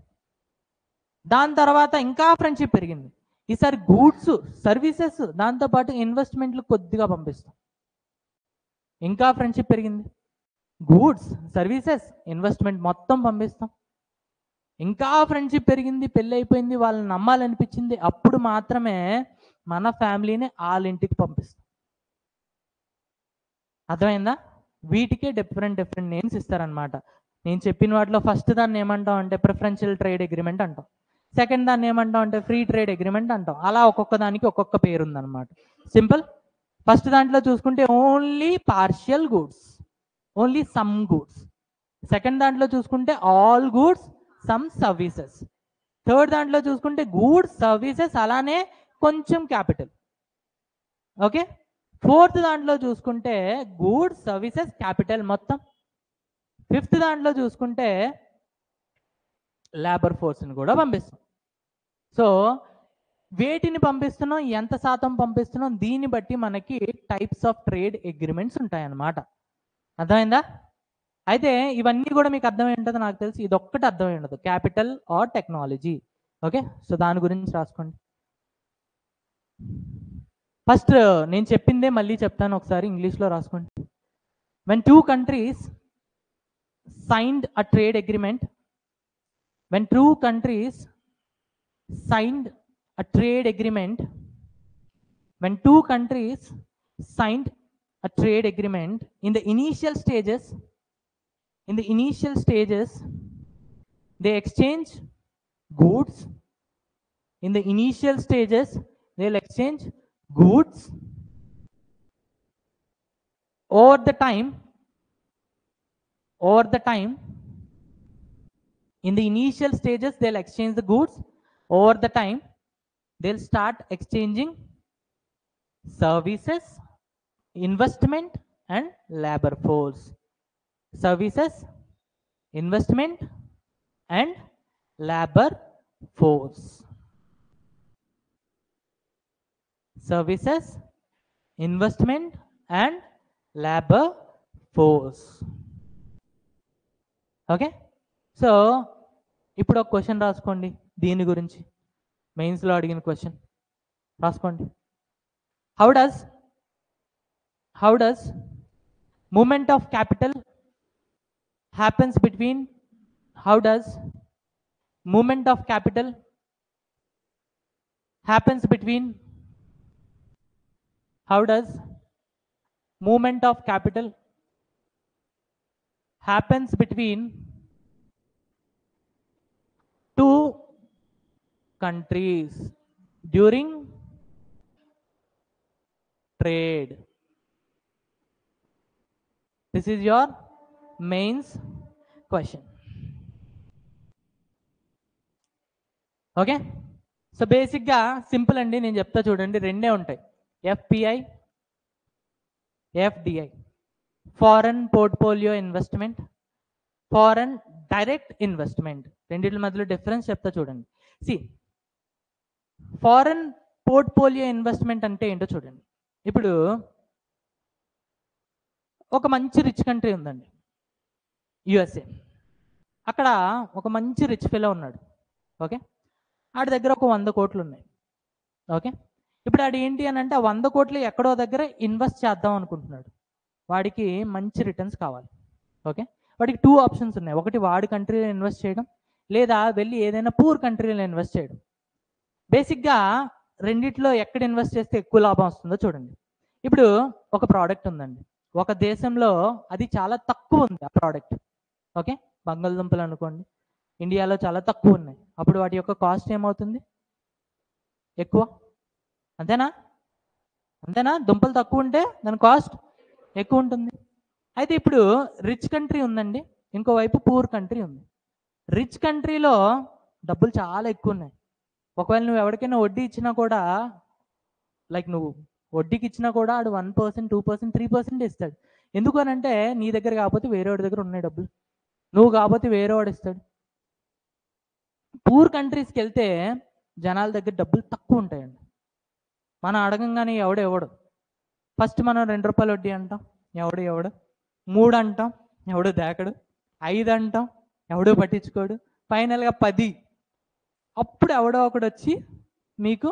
దాని తర్వాత ఇంకా ఫ్రెండ్షిప్ పెరిగింది. ఈసారి గూడ్స్, సర్వీసెస్, దాంతోపాటు ఇన్వెస్ట్మెంట్లు కొద్దిగా పంపిస్తాం. ఇంకా ఫ్రెండ్షిప్ పెరిగింది. గూడ్స్, సర్వీసెస్, ఇన్వెస్ట్మెంట్ మొత్తం పంపిస్తాం. ఇంకా ఫ్రెండ్షిప్ పెరిగింది, పెళ్ళి అయిపోయింది, వాళ్ళని నమ్మాలనిపించింది. అప్పుడు మాత్రమే మన ఫ్యామిలీని వాళ్ళ ఇంటికి పంపిస్తాం. అర్థమైందా? వీటికే డిఫరెంట్ నేమ్స్ ఇస్తారనమాట. నేను చెప్పిన వాటిలో ఫస్ట్ దాన్ని ఏమంటాం అంటే ప్రిఫరెన్షియల్ ట్రేడ్ అగ్రిమెంట్ అంటాం. సెకండ్ దాన్ని ఏమంటాం అంటే ఫ్రీ ట్రేడ్ అగ్రిమెంట్ అంటాం. అలా ఒక్కొక్క దానికి ఒక్కొక్క పేరు ఉందన్నమాట. సింపుల్. ఫస్ట్ దాంట్లో చూసుకుంటే only partial goods, only some goods. Second దాంట్లో చూసుకుంటే all goods, some services. Third దాంట్లో చూసుకుంటే గూడ్స్, సర్వీసెస్, అలానే కొంచెం క్యాపిటల్. ఓకే, ఫోర్త్ దాంట్లో చూసుకుంటే గూడ్స్, సర్వీసెస్, క్యాపిటల్ మొత్తం. ఫిఫ్త్ దాంట్లో చూసుకుంటే లేబర్ ఫోర్స్ని కూడా పంపిస్తాం. సో వేటిని పంపిస్తున్నాం, ఎంత శాతం పంపిస్తున్నాం, దీన్ని బట్టి మనకి టైప్స్ ఆఫ్ ట్రేడ్ అగ్రిమెంట్స్ ఉంటాయన్నమాట. అర్థమైందా? అయితే ఇవన్నీ కూడా మీకు అర్థమై ఉంటుంది నాకు తెలిసి. ఇది ఒక్కటి అర్థమై ఉండదు, capital or technology. Okay, so దాని గురించి రాసుకోండి. ఫస్ట్ నేను చెప్పిందే మళ్ళీ చెప్తాను, ఒకసారి ఇంగ్లీష్లో రాసుకోండి. when two countries signed a trade agreement, when two countries signed a trade agreement, when two countries signed a trade agreement, in the initial stages they exchange goods. In the initial stages they'll exchange goods. Over the time, in the initial stages they'll exchange the goods. Over the time they'll start exchanging services, investment and labor force. Services, investment and labor force. Services, investment and labour force. Okay, so ఇప్పుడు ఒక question రాసుకోండి దీని గురించి, మెయిన్స్లో అడిగిన question రాసుకోండి. How does moment of capital happens between, how does movement of capital happens between, how does movement of capital happens between two countries during trade? This is your mains question. Okay, so బేసిక్గా simple అండి, నేను చెప్తా చూడండి. రెండే ఉంటాయి, FPI, FDI, foreign portfolio investment, foreign direct investment. రెండింటి మధ్యలో difference చెప్తా చూడండి. సి, ఫారెన్ పోర్ట్ఫోలియో ఇన్వెస్ట్మెంట్ అంటే ఏంటో చూడండి. ఇప్పుడు ఒక మంచి రిచ్ కంట్రీ ఉందండి, యుఎస్ఏ. అక్కడ ఒక మంచి రిచ్ ఫెలో ఉన్నాడు. ఓకే, ఆడి దగ్గర ఒక 100 కోట్లు ఉన్నాయి. ఓకే, ఇప్పుడు ఆడు ఏంటి అని అంటే ఆ 100 కోట్లు ఎక్కడో దగ్గర ఇన్వెస్ట్ చేద్దాం అనుకుంటున్నాడు. వాడికి మంచి రిటర్న్స్ కావాలి. ఓకే, వాడికి 2 ఆప్షన్స్ ఉన్నాయి. ఒకటి వాడి కంట్రీలో ఇన్వెస్ట్ చేయడం, లేదా వెళ్ళి ఏదైనా పూర్ కంట్రీలో ఇన్వెస్ట్ చేయడం. బేసిక్గా రెండిట్లో ఎక్కడ ఇన్వెస్ట్ చేస్తే ఎక్కువ లాభం వస్తుందో చూడండి. ఇప్పుడు ఒక ప్రోడక్ట్ ఉందండి, ఒక దేశంలో అది చాలా తక్కువ ఉంది ఆ ప్రోడక్ట్. ఓకే, బంగాళదుంపలు అనుకోండి, ఇండియాలో చాలా తక్కువ ఉన్నాయి. అప్పుడు వాటి యొక్క కాస్ట్ ఏమవుతుంది? ఎక్కువ. అంతేనా? దుంపలు తక్కువ ఉంటే దాని కాస్ట్ ఎక్కువ ఉంటుంది. అయితే ఇప్పుడు రిచ్ కంట్రీ ఉందండి, ఇంకోవైపు పూర్ కంట్రీ ఉంది. రిచ్ కంట్రీలో డబ్బులు చాలా ఎక్కువ ఉన్నాయి. ఒకవేళ నువ్వు ఎవరికైనా వడ్డీ ఇచ్చినా కూడా, లైక్ నువ్వు వడ్డీకి ఇచ్చినా కూడా ఆడు 1%, 2%, 3% ఇస్తాడు. ఎందుకు అని అంటే నీ దగ్గర కాకపోతే వేరే వాడి దగ్గర ఉన్నాయి డబ్బులు, నువ్వు కాకపోతే వేరే వాడు ఇస్తాడు. పూర్ కంట్రీస్కి వెళ్తే జనాల దగ్గర డబ్బులు తక్కువ ఉంటాయండి. మనం అడగంగానే ఎవడు ఫస్ట్ మనం 2 రూపాయలు వడ్డీ అంటాం, ఎవడు 3 అంటాం, ఎవడు దేకడు, 5 అంటాం, ఎవడో పట్టించుకోడు, ఫైనల్గా 10. అప్పుడు ఎవడో ఒకడు వచ్చి మీకు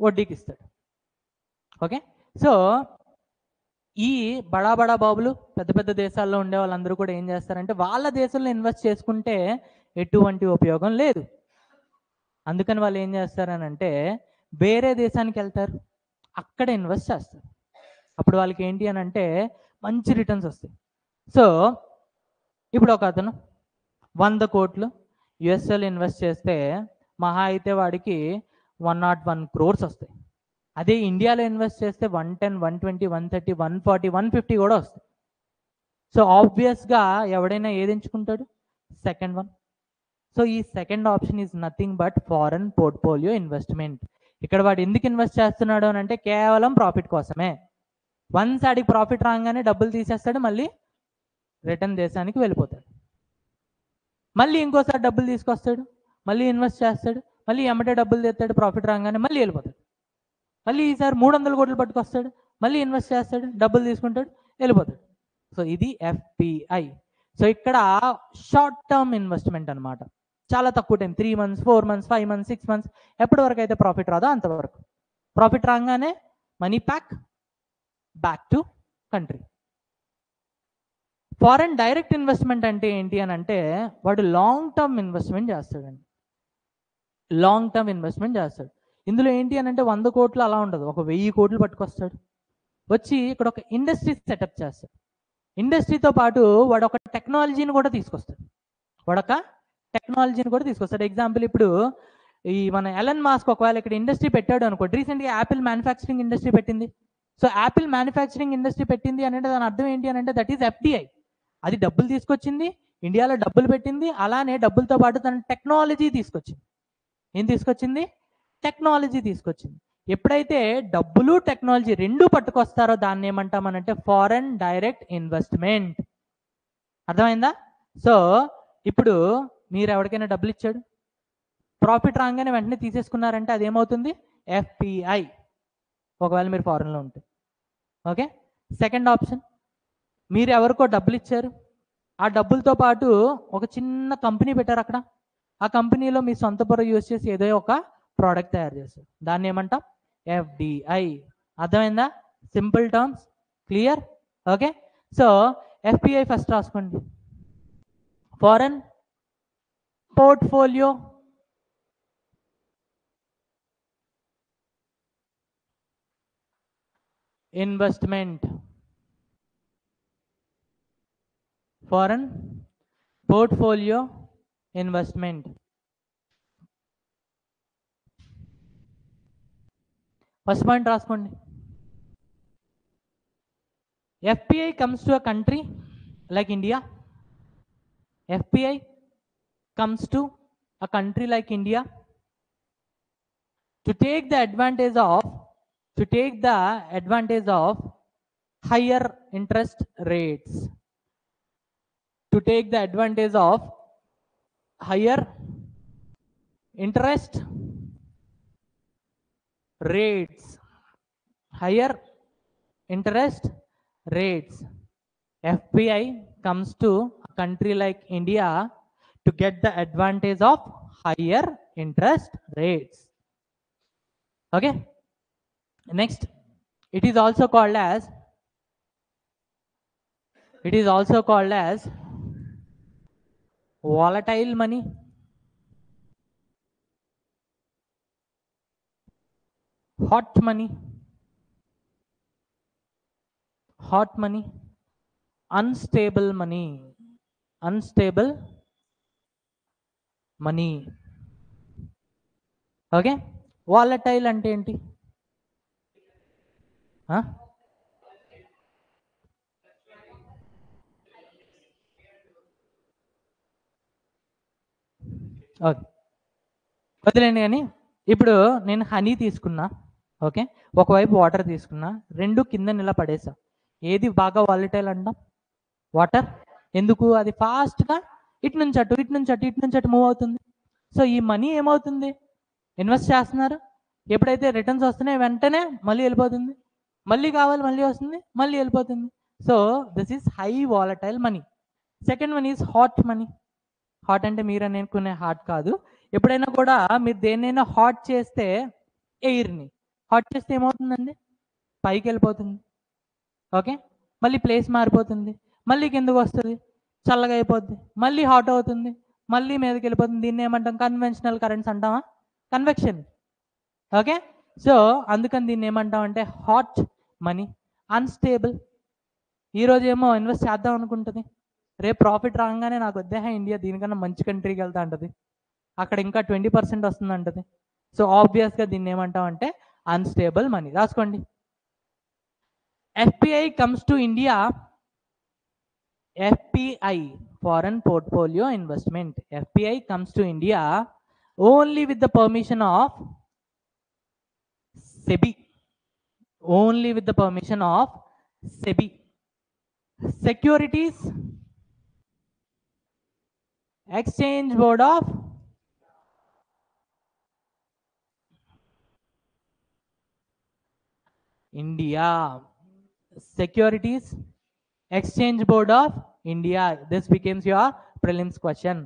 వడ్డీకి ఇస్తాడు. ఓకే, సో ఈ బడా బాబులు పెద్ద పెద్ద దేశాల్లో ఉండే వాళ్ళందరూ కూడా ఏం చేస్తారంటే వాళ్ళ దేశంలో ఇన్వెస్ట్ చేసుకుంటే ఎటువంటి ఉపయోగం లేదు. అందుకని వాళ్ళు ఏం చేస్తారనంటే వేరే దేశానికి వెళ్తారు, అక్కడ ఇన్వెస్ట్ చేస్తారు. అప్పుడు వాళ్ళకి ఏంటి అని అంటే మంచి రిటర్న్స్ వస్తాయి. సో ఇప్పుడు ఒక అతను 100 కోట్లు యుఎస్ఏలో ఇన్వెస్ట్ చేస్తే మహా అయితే వాడికి 101 crores వస్తాయి. అదే ఇండియాలో ఇన్వెస్ట్ చేస్తే 110, 120, 130, 140, 150 కూడా వస్తాయి. సో ఆబ్వియస్గా ఎవడైనా ఏది ఎంచుకుంటాడు? Second one. సో ఈ second option is nothing but foreign portfolio investment. ఇక్కడ వాడు ఎందుకు ఇన్వెస్ట్ చేస్తున్నాడు అని అంటే కేవలం ప్రాఫిట్ కోసమే. వన్స్ ఆడికి ప్రాఫిట్ రాగానే డబ్బులు తీసేస్తాడు, మళ్ళీ రిటర్న్ దేశానికి వెళ్ళిపోతాడు. మళ్ళీ ఇంకోసారి డబ్బులు తీసుకొస్తాడు, మళ్ళీ ఇన్వెస్ట్ చేస్తాడు, మళ్ళీ ఎమ్మటే డబ్బులు తెస్తాడు, ప్రాఫిట్ రాగానే మళ్ళీ వెళ్ళిపోతాడు. మళ్ళీ ఈసారి 300 కోట్లు పట్టుకొస్తాడు, మళ్ళీ ఇన్వెస్ట్ చేస్తాడు, డబ్బులు తీసుకుంటాడు, వెళ్ళిపోతాడు. సో ఇది ఎఫ్పిఐ. సో ఇక్కడ షార్ట్ టర్మ్ ఇన్వెస్ట్మెంట్ అనమాట. చాలా తక్కువ time, 3 months, 4 months, 5 months, 6 months, ఎప్పటి వరకు అయితే ప్రాఫిట్ రాదో అంతవరకు. ప్రాఫిట్ రాగానే money back to country. Foreign direct investment అంటే ఏంటి అని అంటే వాడు లాంగ్ టర్మ్ ఇన్వెస్ట్మెంట్ చేస్తాడండి. లాంగ్ టర్మ్ ఇన్వెస్ట్మెంట్ చేస్తాడు. ఇందులో ఏంటి అని అంటే 100 కోట్లు అలా ఉండదు, ఒక 1000 కోట్లు పట్టుకొస్తాడు, వచ్చి ఇక్కడ ఒక ఇండస్ట్రీ సెటప్ చేస్తాడు. ఇండస్ట్రీతో పాటు వాడు ఒక టెక్నాలజీని కూడా తీసుకొస్తాడు. ఎగ్జాంపుల్ ఇప్పుడు ఈ మన ఎలన్ మాస్క్ ఒకవేళ ఇక్కడ ఇండస్ట్రీ పెట్టాడు అనుకోండి. రీసెంట్గా యాపిల్ మ్యానుఫ్యాక్చరింగ్ ఇండస్ట్రీ పెట్టింది. సో యాపిల్ మ్యానుఫ్యాక్చరింగ్ ఇండస్ట్రీ పెట్టింది అని అంటే దాని అర్థం ఏంటి అని అంటే దట్ ఈస్ ఎఫ్డిఐ. అది డబ్బులు తీసుకొచ్చింది, ఇండియాలో డబ్బులు పెట్టింది, అలానే డబ్బులతో పాటు తన టెక్నాలజీ తీసుకొచ్చింది. ఏం తీసుకొచ్చింది? టెక్నాలజీ తీసుకొచ్చింది. ఎప్పుడైతే డబ్బులు టెక్నాలజీ రెండు పట్టుకొస్తారో దాన్ని ఏమంటామనంటే ఫారెన్ డైరెక్ట్ ఇన్వెస్ట్మెంట్. అర్థమైందా? సో ఇప్పుడు మీరు ఎవరికైనా డబ్బులు ఇచ్చాడు, ప్రాఫిట్ రాగానే వెంటనే తీసేసుకున్నారంటే అదేమవుతుంది? ఎఫ్పిఐ. ఒకవేళ మీరు ఫారెన్లో ఉంటే. ఓకే, సెకండ్ ఆప్షన్, మీరు ఎవరికో డబ్బులు ఇచ్చారు, ఆ డబ్బులతో పాటు ఒక చిన్న కంపెనీ పెట్టారు అక్కడ, ఆ కంపెనీలో మీ సొంత బుర్ర యూజ్ చేసి ఏదో ఒక ప్రోడక్ట్ తయారు చేస్తారు, దాన్ని ఏమంటాం? ఎఫ్డిఐ. అర్థమైందా? Simple terms, clear? Okay, so FPI first రాసుకోండి. Foreign portfolio investment. Foreign portfolio investment. First point రాసుకోండి. FPI comes to a country like India. FPI comes to a country like India to take the advantage of higher interest rates. To take the advantage of higher interest rates. Higher interest rates. FPI comes to a country like India to get the advantage of higher interest rates. Okay, next, it is also called as volatile money, hot money, unstable money. Okay, volatile అంటే ఏంటి? Okay, వదిలేండి. కానీ ఇప్పుడు నేను honey తీసుకున్నా, okay, ఒకవైపు water తీసుకున్నా, రెండు కింద నిల పడేసా, ఏది బాగా వాలటైల్ అంటాం? వాటర్. ఎందుకు? అది ఫాస్ట్గా ఇటు నుంచి అటు మూవ్ అవుతుంది. సో ఈ మనీ ఏమవుతుంది? ఇన్వెస్ట్ చేస్తున్నారు, ఎప్పుడైతే రిటర్న్స్ వస్తున్నాయి వెంటనే మళ్ళీ వెళ్ళిపోతుంది, మళ్ళీ కావాలి మళ్ళీ వస్తుంది, మళ్ళీ వెళ్ళిపోతుంది. So this is high volatile money. Second one is hot money. Hot అంటే మీరు అనుకునే హాట్ కాదు. ఎప్పుడైనా కూడా మీరు దేన్నైనా హాట్ చేస్తే, ఎయిర్ని హాట్ చేస్తే ఏమవుతుందండి? పైకి వెళ్ళిపోతుంది. ఓకే, మళ్ళీ ప్లేస్ మారిపోతుంది, మళ్ళీ కిందకు వస్తుంది, చల్లగా అయిపోద్ది, మళ్ళీ హాట్ అవుతుంది, మళ్ళీ మీదకి వెళ్ళిపోతుంది. దీన్ని ఏమంటాం? కన్వెన్షనల్ కరెంట్స్ అంటామా? కన్వెక్షన్. ఓకే, సో అందుకని దీన్ని ఏమంటాం అంటే హాట్ మనీ. అన్స్టేబుల్. ఈరోజు ఏమో ఇన్వెస్ట్ చేద్దాం అనుకుంటుంది, రేపు ప్రాఫిట్ రాగానే నాకు వద్దే ఇండియా దీనికన్నా మంచి కంట్రీకి వెళ్తా అంటది, అక్కడ ఇంకా 20% వస్తుంది అంటది. సో ఆబ్వియస్గా దీన్ని ఏమంటాం అంటే అన్స్టేబుల్ మనీ. రాసుకోండి. FPI comes to India. FPI, foreign portfolio investment. FPI comes to India only with the permission of SEBI. Only with the permission of SEBI. Securities Exchange Board of India. Securities Exchange Board of India. This becomes your prelims question.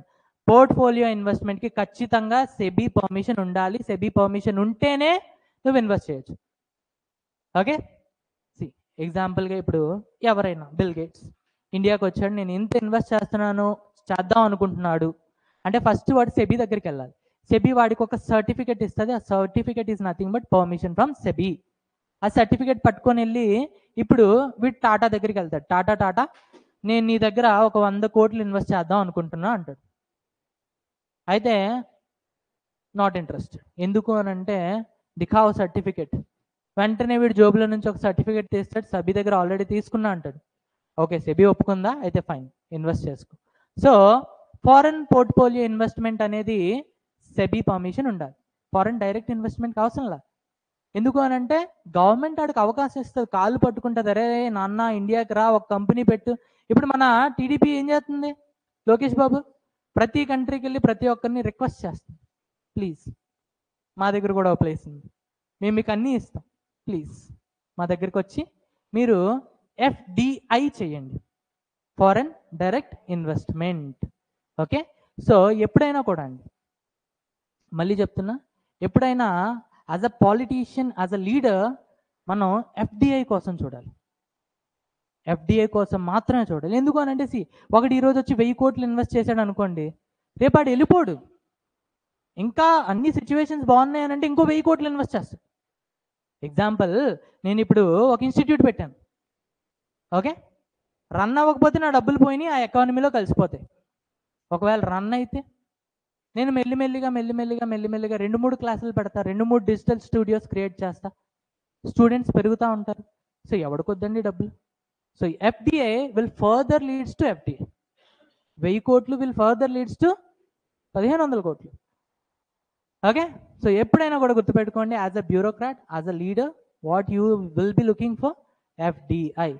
Portfolio ఇన్వెస్ట్మెంట్కి ఖచ్చితంగా SEBI permission ఉండాలి. SEBI permission ఉంటేనే నువ్వు invest చేయొచ్చు. Okay, ఎగ్జాంపుల్గా ఇప్పుడు ఎవరైనా bill gates ఇండియాకి వచ్చాడు, నేను ఇంత ఇన్వెస్ట్ చేద్దాం అనుకుంటున్నాడు అంటే ఫస్ట్ వాడు సెబీ దగ్గరికి వెళ్ళాలి. సెబీ వాడికి ఒక సర్టిఫికెట్ ఇస్తుంది. ఆ certificate is nothing but permission from SEBI. ఆ సర్టిఫికెట్ పట్టుకొని వెళ్ళి ఇప్పుడు వీడు టాటా దగ్గరికి వెళ్తాడు. టాటా నేను నీ దగ్గర ఒక 100 కోట్లు ఇన్వెస్ట్ చేద్దాం అనుకుంటున్నా అంటాడు. అయితే నాట్ ఇంట్రెస్టెడ్. ఎందుకు అని అంటే దిఖావ్ సర్టిఫికెట్. వెంటనే వీడు జోబులో నుంచి ఒక సర్టిఫికెట్ తీస్తాడు, సెబీ దగ్గర ఆల్రెడీ తీసుకున్నా అంటాడు. ఓకే, సెబీ ఒప్పుకుందా, అయితే ఫైన్, ఇన్వెస్ట్ చేసుకో. సో ఫారెన్ పోర్ట్ఫోలియో ఇన్వెస్ట్మెంట్ అనేది సెబీ పర్మిషన్ ఉండాలి. ఫారెన్ డైరెక్ట్ ఇన్వెస్ట్మెంట్కి అవసరంలా. ఎందుకు అని అంటే గవర్నమెంట్ ఆడికి అవకాశం ఇస్తుంది, కాళ్ళు పట్టుకుంటుంది, అరే నాన్న ఇండియాకి రా, ఒక కంపెనీ పెట్టు. ఇప్పుడు మన టీడీపీ ఏం చేస్తుంది? లోకేష్ బాబు ప్రతి కంట్రీకి వెళ్ళి ప్రతి ఒక్కరిని రిక్వెస్ట్ చేస్తుంది, ప్లీజ్ మా దగ్గర కూడా ఒక ప్లేస్ ఉంది, మేము మీకు అన్నీ ఇస్తాం, ప్లీజ్ మా దగ్గరికి వచ్చి మీరు FDI చేయండి, foreign direct investment. Okay, so ఎప్పుడైనా కూడా అండి, మళ్ళీ చెప్తున్నా, ఎప్పుడైనా as a politician, as a leader మనం FDI కోసం చూడాలి. FDI కోసం మాత్రమే చూడాలి. ఎందుకు అని అంటే ఒకటి ఈరోజు వచ్చి 1000 కోట్లు ఇన్వెస్ట్ చేశాడు అనుకోండి, రేపు ఆడు వెళ్ళిపోడు. ఇంకా అన్ని సిచ్యువేషన్స్ బాగున్నాయని అంటే ఇంకో 1000 కోట్లు ఇన్వెస్ట్ చేస్తాడు. ఎగ్జాంపుల్, నేను ఇప్పుడు ఒక ఇన్స్టిట్యూట్ పెట్టాను. ఓకే, రన్ అవ్వకపోతే నా డబ్బులు పోయినాయి, ఆ ఎకానమీలో కలిసిపోతాయి. ఒకవేళ రన్ అయితే నేను మెల్లిమెల్లిగా 2-3 క్లాసులు పెడతా, 2-3 డిజిటల్ స్టూడియోస్ క్రియేట్ చేస్తా, స్టూడెంట్స్ పెరుగుతూ ఉంటారు. సో ఎవడికొద్దండి డబ్బులు? So FDI will further leads to FDI. 1000 కోట్లు విల్ ఫర్దర్ లీడ్స్ టు 1500 కోట్లు. ఓకే, సో ఎప్పుడైనా కూడా గుర్తుపెట్టుకోండి, as a bureaucrat, as a leader, what you will be looking for? FDI.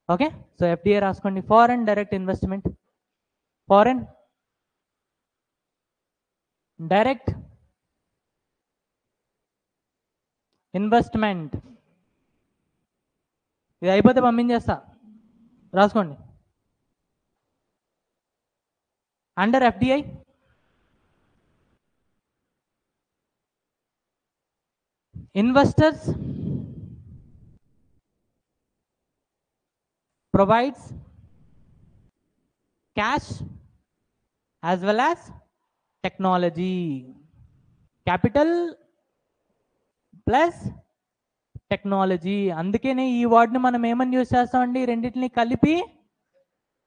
Okay, so FDI రాసుకోండి, foreign direct investment. Foreign direct investment. ఇది అయిపోతే పంపించేస్తా, రాసుకోండి. Under FDI investors provides cash as well as technology. Capital plus technology. అందుకనే ఈ వర్డ్ని మనం ఏమని use చేస్తామండి? రెండింటిని కలిపి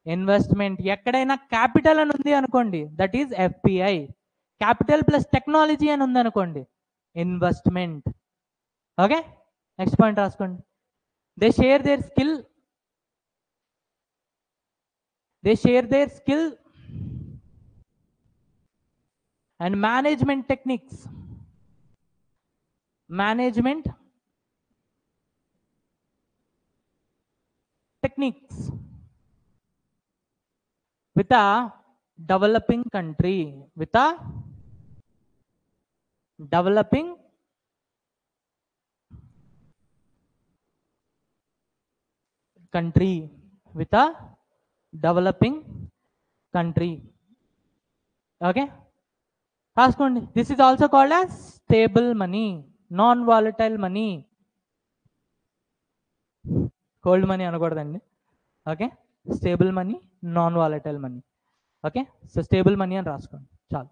ఇన్వెస్ట్మెంట్. ఎక్కడైనా క్యాపిటల్ అని ఉంది అనుకోండి, that is FPI. Capital plus technology అని ఉంది అనుకోండి, ఇన్వెస్ట్మెంట్. ఓకే, నెక్స్ట్ పాయింట్ రాసుకోండి. They share their skill and management techniques with a developing country, with a developing country, with a developing country. Okay, రాసుకోండి. This is also called as stable money, non volatile money. Cold money అనకూడదండి. Okay, stable money, non volatile money. Okay, so stable money అని రాసుకోండి చాలు.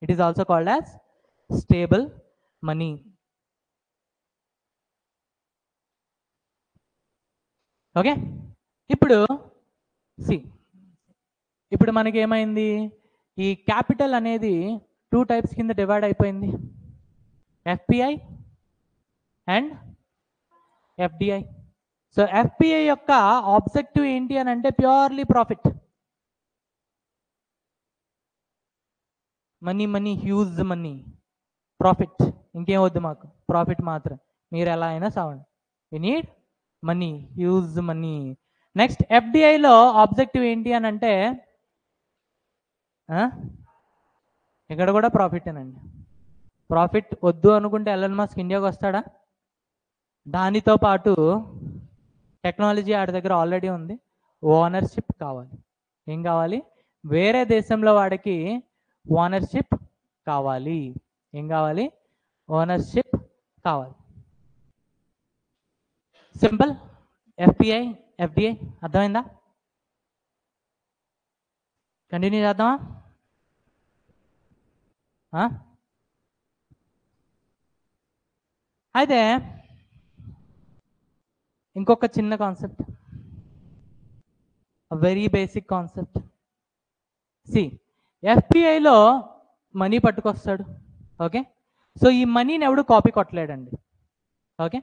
It is also called as stable money. Okay, ఇప్పుడు మనకి ఏమైంది? ఈ capital అనేది 2 types కింద డివైడ్ అయిపోయింది, FPI and FDI. So FPI యొక్క ఆబ్జెక్టివ్ ఏంటి అని అంటే purely profit. Money, huge money, profit. ఇంకేం వద్దు మాకు, ప్రాఫిట్ మాత్రం. మీరు ఎలా అయినా సావండి, we need money, huge money. Next FDIలో ఆబ్జెక్టివ్ ఏంటి అని అంటే ఇక్కడ కూడా ప్రాఫిటేనండి. ప్రాఫిట్ వద్దు అనుకుంటే ఎలన్ మస్క్ ఇండియాకి వస్తాడా? దానితో పాటు టెక్నాలజీ ఆడి దగ్గర ఆల్రెడీ ఉంది, ఓనర్షిప్ కావాలి. ఏం కావాలి? వేరే దేశంలో వాడికి ఓనర్షిప్ కావాలి. ఏం కావాలి? ఓనర్షిప్ కావాలి. సింపుల్. FPI, FDI అర్థమైందా? కంటిన్యూ చేద్దామా? అయితే ఇంకొక చిన్న కాన్సెప్ట్, వెరీ బేసిక్ కాన్సెప్ట్. FPIలో మనీ పట్టుకొస్తాడు. ఓకే, సో ఈ మనీని ఎవడు కాపీ కొట్టలేడండి. ఓకే,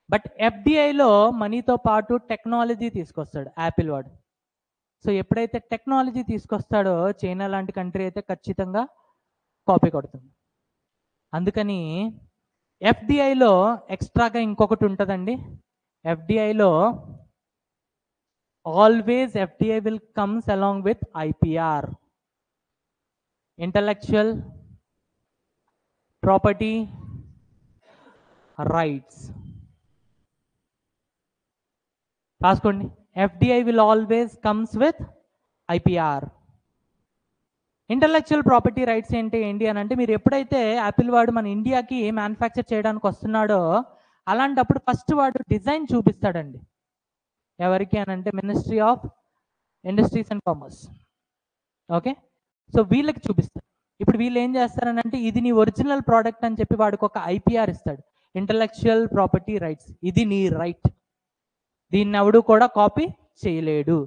బట్ FDIలో మనీతో పాటు టెక్నాలజీ తీసుకొస్తాడు యాపిల్ వాడు. సో ఎప్పుడైతే టెక్నాలజీ తీసుకొస్తాడో చైనా లాంటి కంట్రీ అయితే ఖచ్చితంగా కాపీ కొడుతుంది. అందుకని FDIలో ఎక్స్ట్రాగా ఇంకొకటి ఉంటుందండి. FDIలో always FDI will comes along with IPR, intellectual property rights. రాసుకోండి. FDI will always comes with IPR. Intellectual property rights ఏంటి అని అంటే, మీరు ఎప్పుడైతే యాపిల్ వాడు మన ఇండియాకి మ్యానుఫ్యాక్చర్ చేయడానికి వస్తున్నాడో అలాంటప్పుడు ఫస్ట్ వాడు డిజైన్ చూపిస్తాడండి. ఎవరికి అని అంటే ministry of industries and commerce. Okay, so వీళ్ళకి చూపిస్తాడు. ఇప్పుడు వీళ్ళు ఏం చేస్తారని అంటే, ఇది నీ ఒరిజినల్ ప్రోడక్ట్ అని చెప్పి వాడికి ఒక IPR ఇస్తాడు, ఇంటలెక్చువల్ ప్రాపర్టీ రైట్స్. ఇది నీ రైట్, దీన్ని ఎవడు కూడా కాపీ చేయలేడు.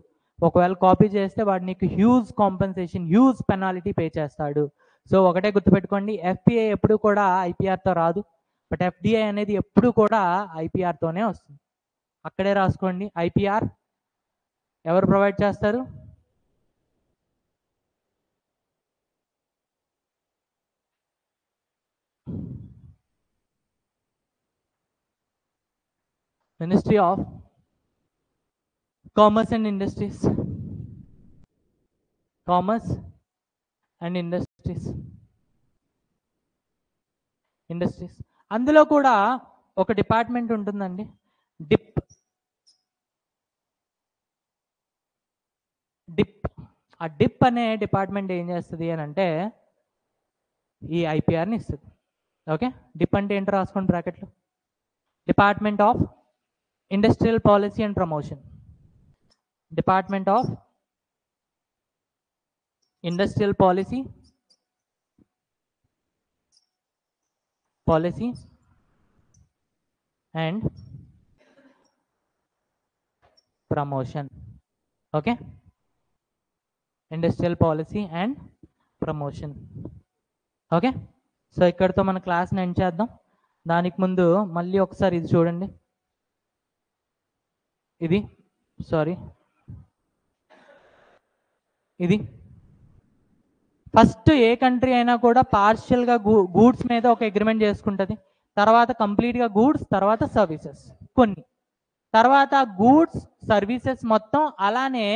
ఒకవేళ కాపీ చేస్తే వాడు నీకు huge compensation, huge penalty pay చేస్తాడు. సో ఒకటే గుర్తుపెట్టుకోండి, FPI ఎప్పుడు కూడా IPRతో రాదు, బట్ FDI అనేది ఎప్పుడు కూడా IPRతోనే వస్తుంది. అక్కడే రాసుకోండి. IPR ఎవరు ప్రొవైడ్ చేస్తారు? Ministry of commerce and industries. Commerce and industries. అందులో కూడా ఒక డిపార్ట్మెంట్ ఉంటుందండి, డిప్. ఆ డిప్ అనే డిపార్ట్మెంట్ ఏం చేస్తుంది అని అంటే, ఈ IPRని ఇస్తుంది. ఓకే, డిప్ అంటే ఏంటో రాసుకోండి బ్రాకెట్లో. Department of industrial policy and promotion. Department of industrial policy and promotion. Okay, industrial policy and promotion. Okay, so ఇక్కడితో మన క్లాస్ని ఎండ్ చేద్దాం. దానికి ముందు మళ్ళీ ఒకసారి ఇది చూడండి. ఇది ఫస్ట్ ఏ కంట్రీ అయినా కూడా పార్షియల్గా గూడ్స్ మీద ఒక అగ్రిమెంట్ చేసుకుంటుంది, తర్వాత కంప్లీట్గా గూడ్స్, తర్వాత సర్వీసెస్ కొన్ని, తర్వాత గూడ్స్ సర్వీసెస్ మొత్తం, అలానే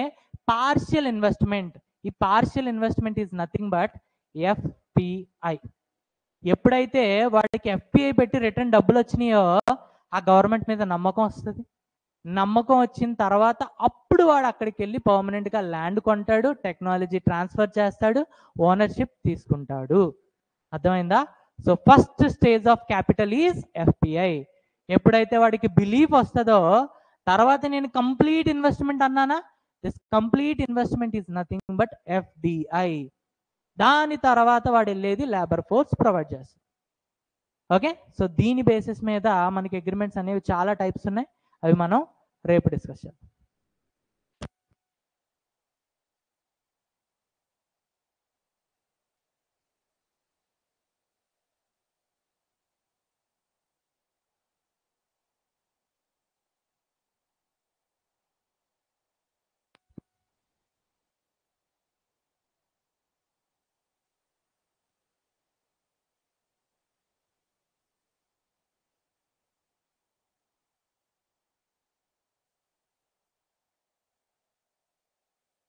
పార్షియల్ ఇన్వెస్ట్మెంట్. ఈ partial investment is nothing but FPI. ఎప్పుడైతే వాడికి FPI పెట్టి రిటర్న్ డబ్బులు వచ్చినాయో ఆ గవర్నమెంట్ మీద నమ్మకం వస్తుంది. నమ్మకం వచ్చిన తర్వాత అప్పుడు వాడు అక్కడికి వెళ్ళి పర్మనెంట్గా ల్యాండ్ కొంటాడు, టెక్నాలజీ ట్రాన్స్ఫర్ చేస్తాడు, ఓనర్షిప్ తీసుకుంటాడు. అర్థమైందా? So first stage of capital is FPI. ఎప్పుడైతే వాడికి బిలీఫ్ వస్తుందో, తర్వాత నేను కంప్లీట్ ఇన్వెస్ట్మెంట్ అన్నానా, this complete investment is nothing but FDI. దాని తర్వాత వాడు వెళ్ళేది లేబర్ ఫోర్స్ ప్రొవైడ్ చేస్తుంది. ఓకే, సో దీని బేసిస్ మీద మనకి అగ్రిమెంట్స్ అనేవి చాలా టైప్స్ ఉన్నాయి, అవి మనం రేపు డిస్కస్ చేద్దాం.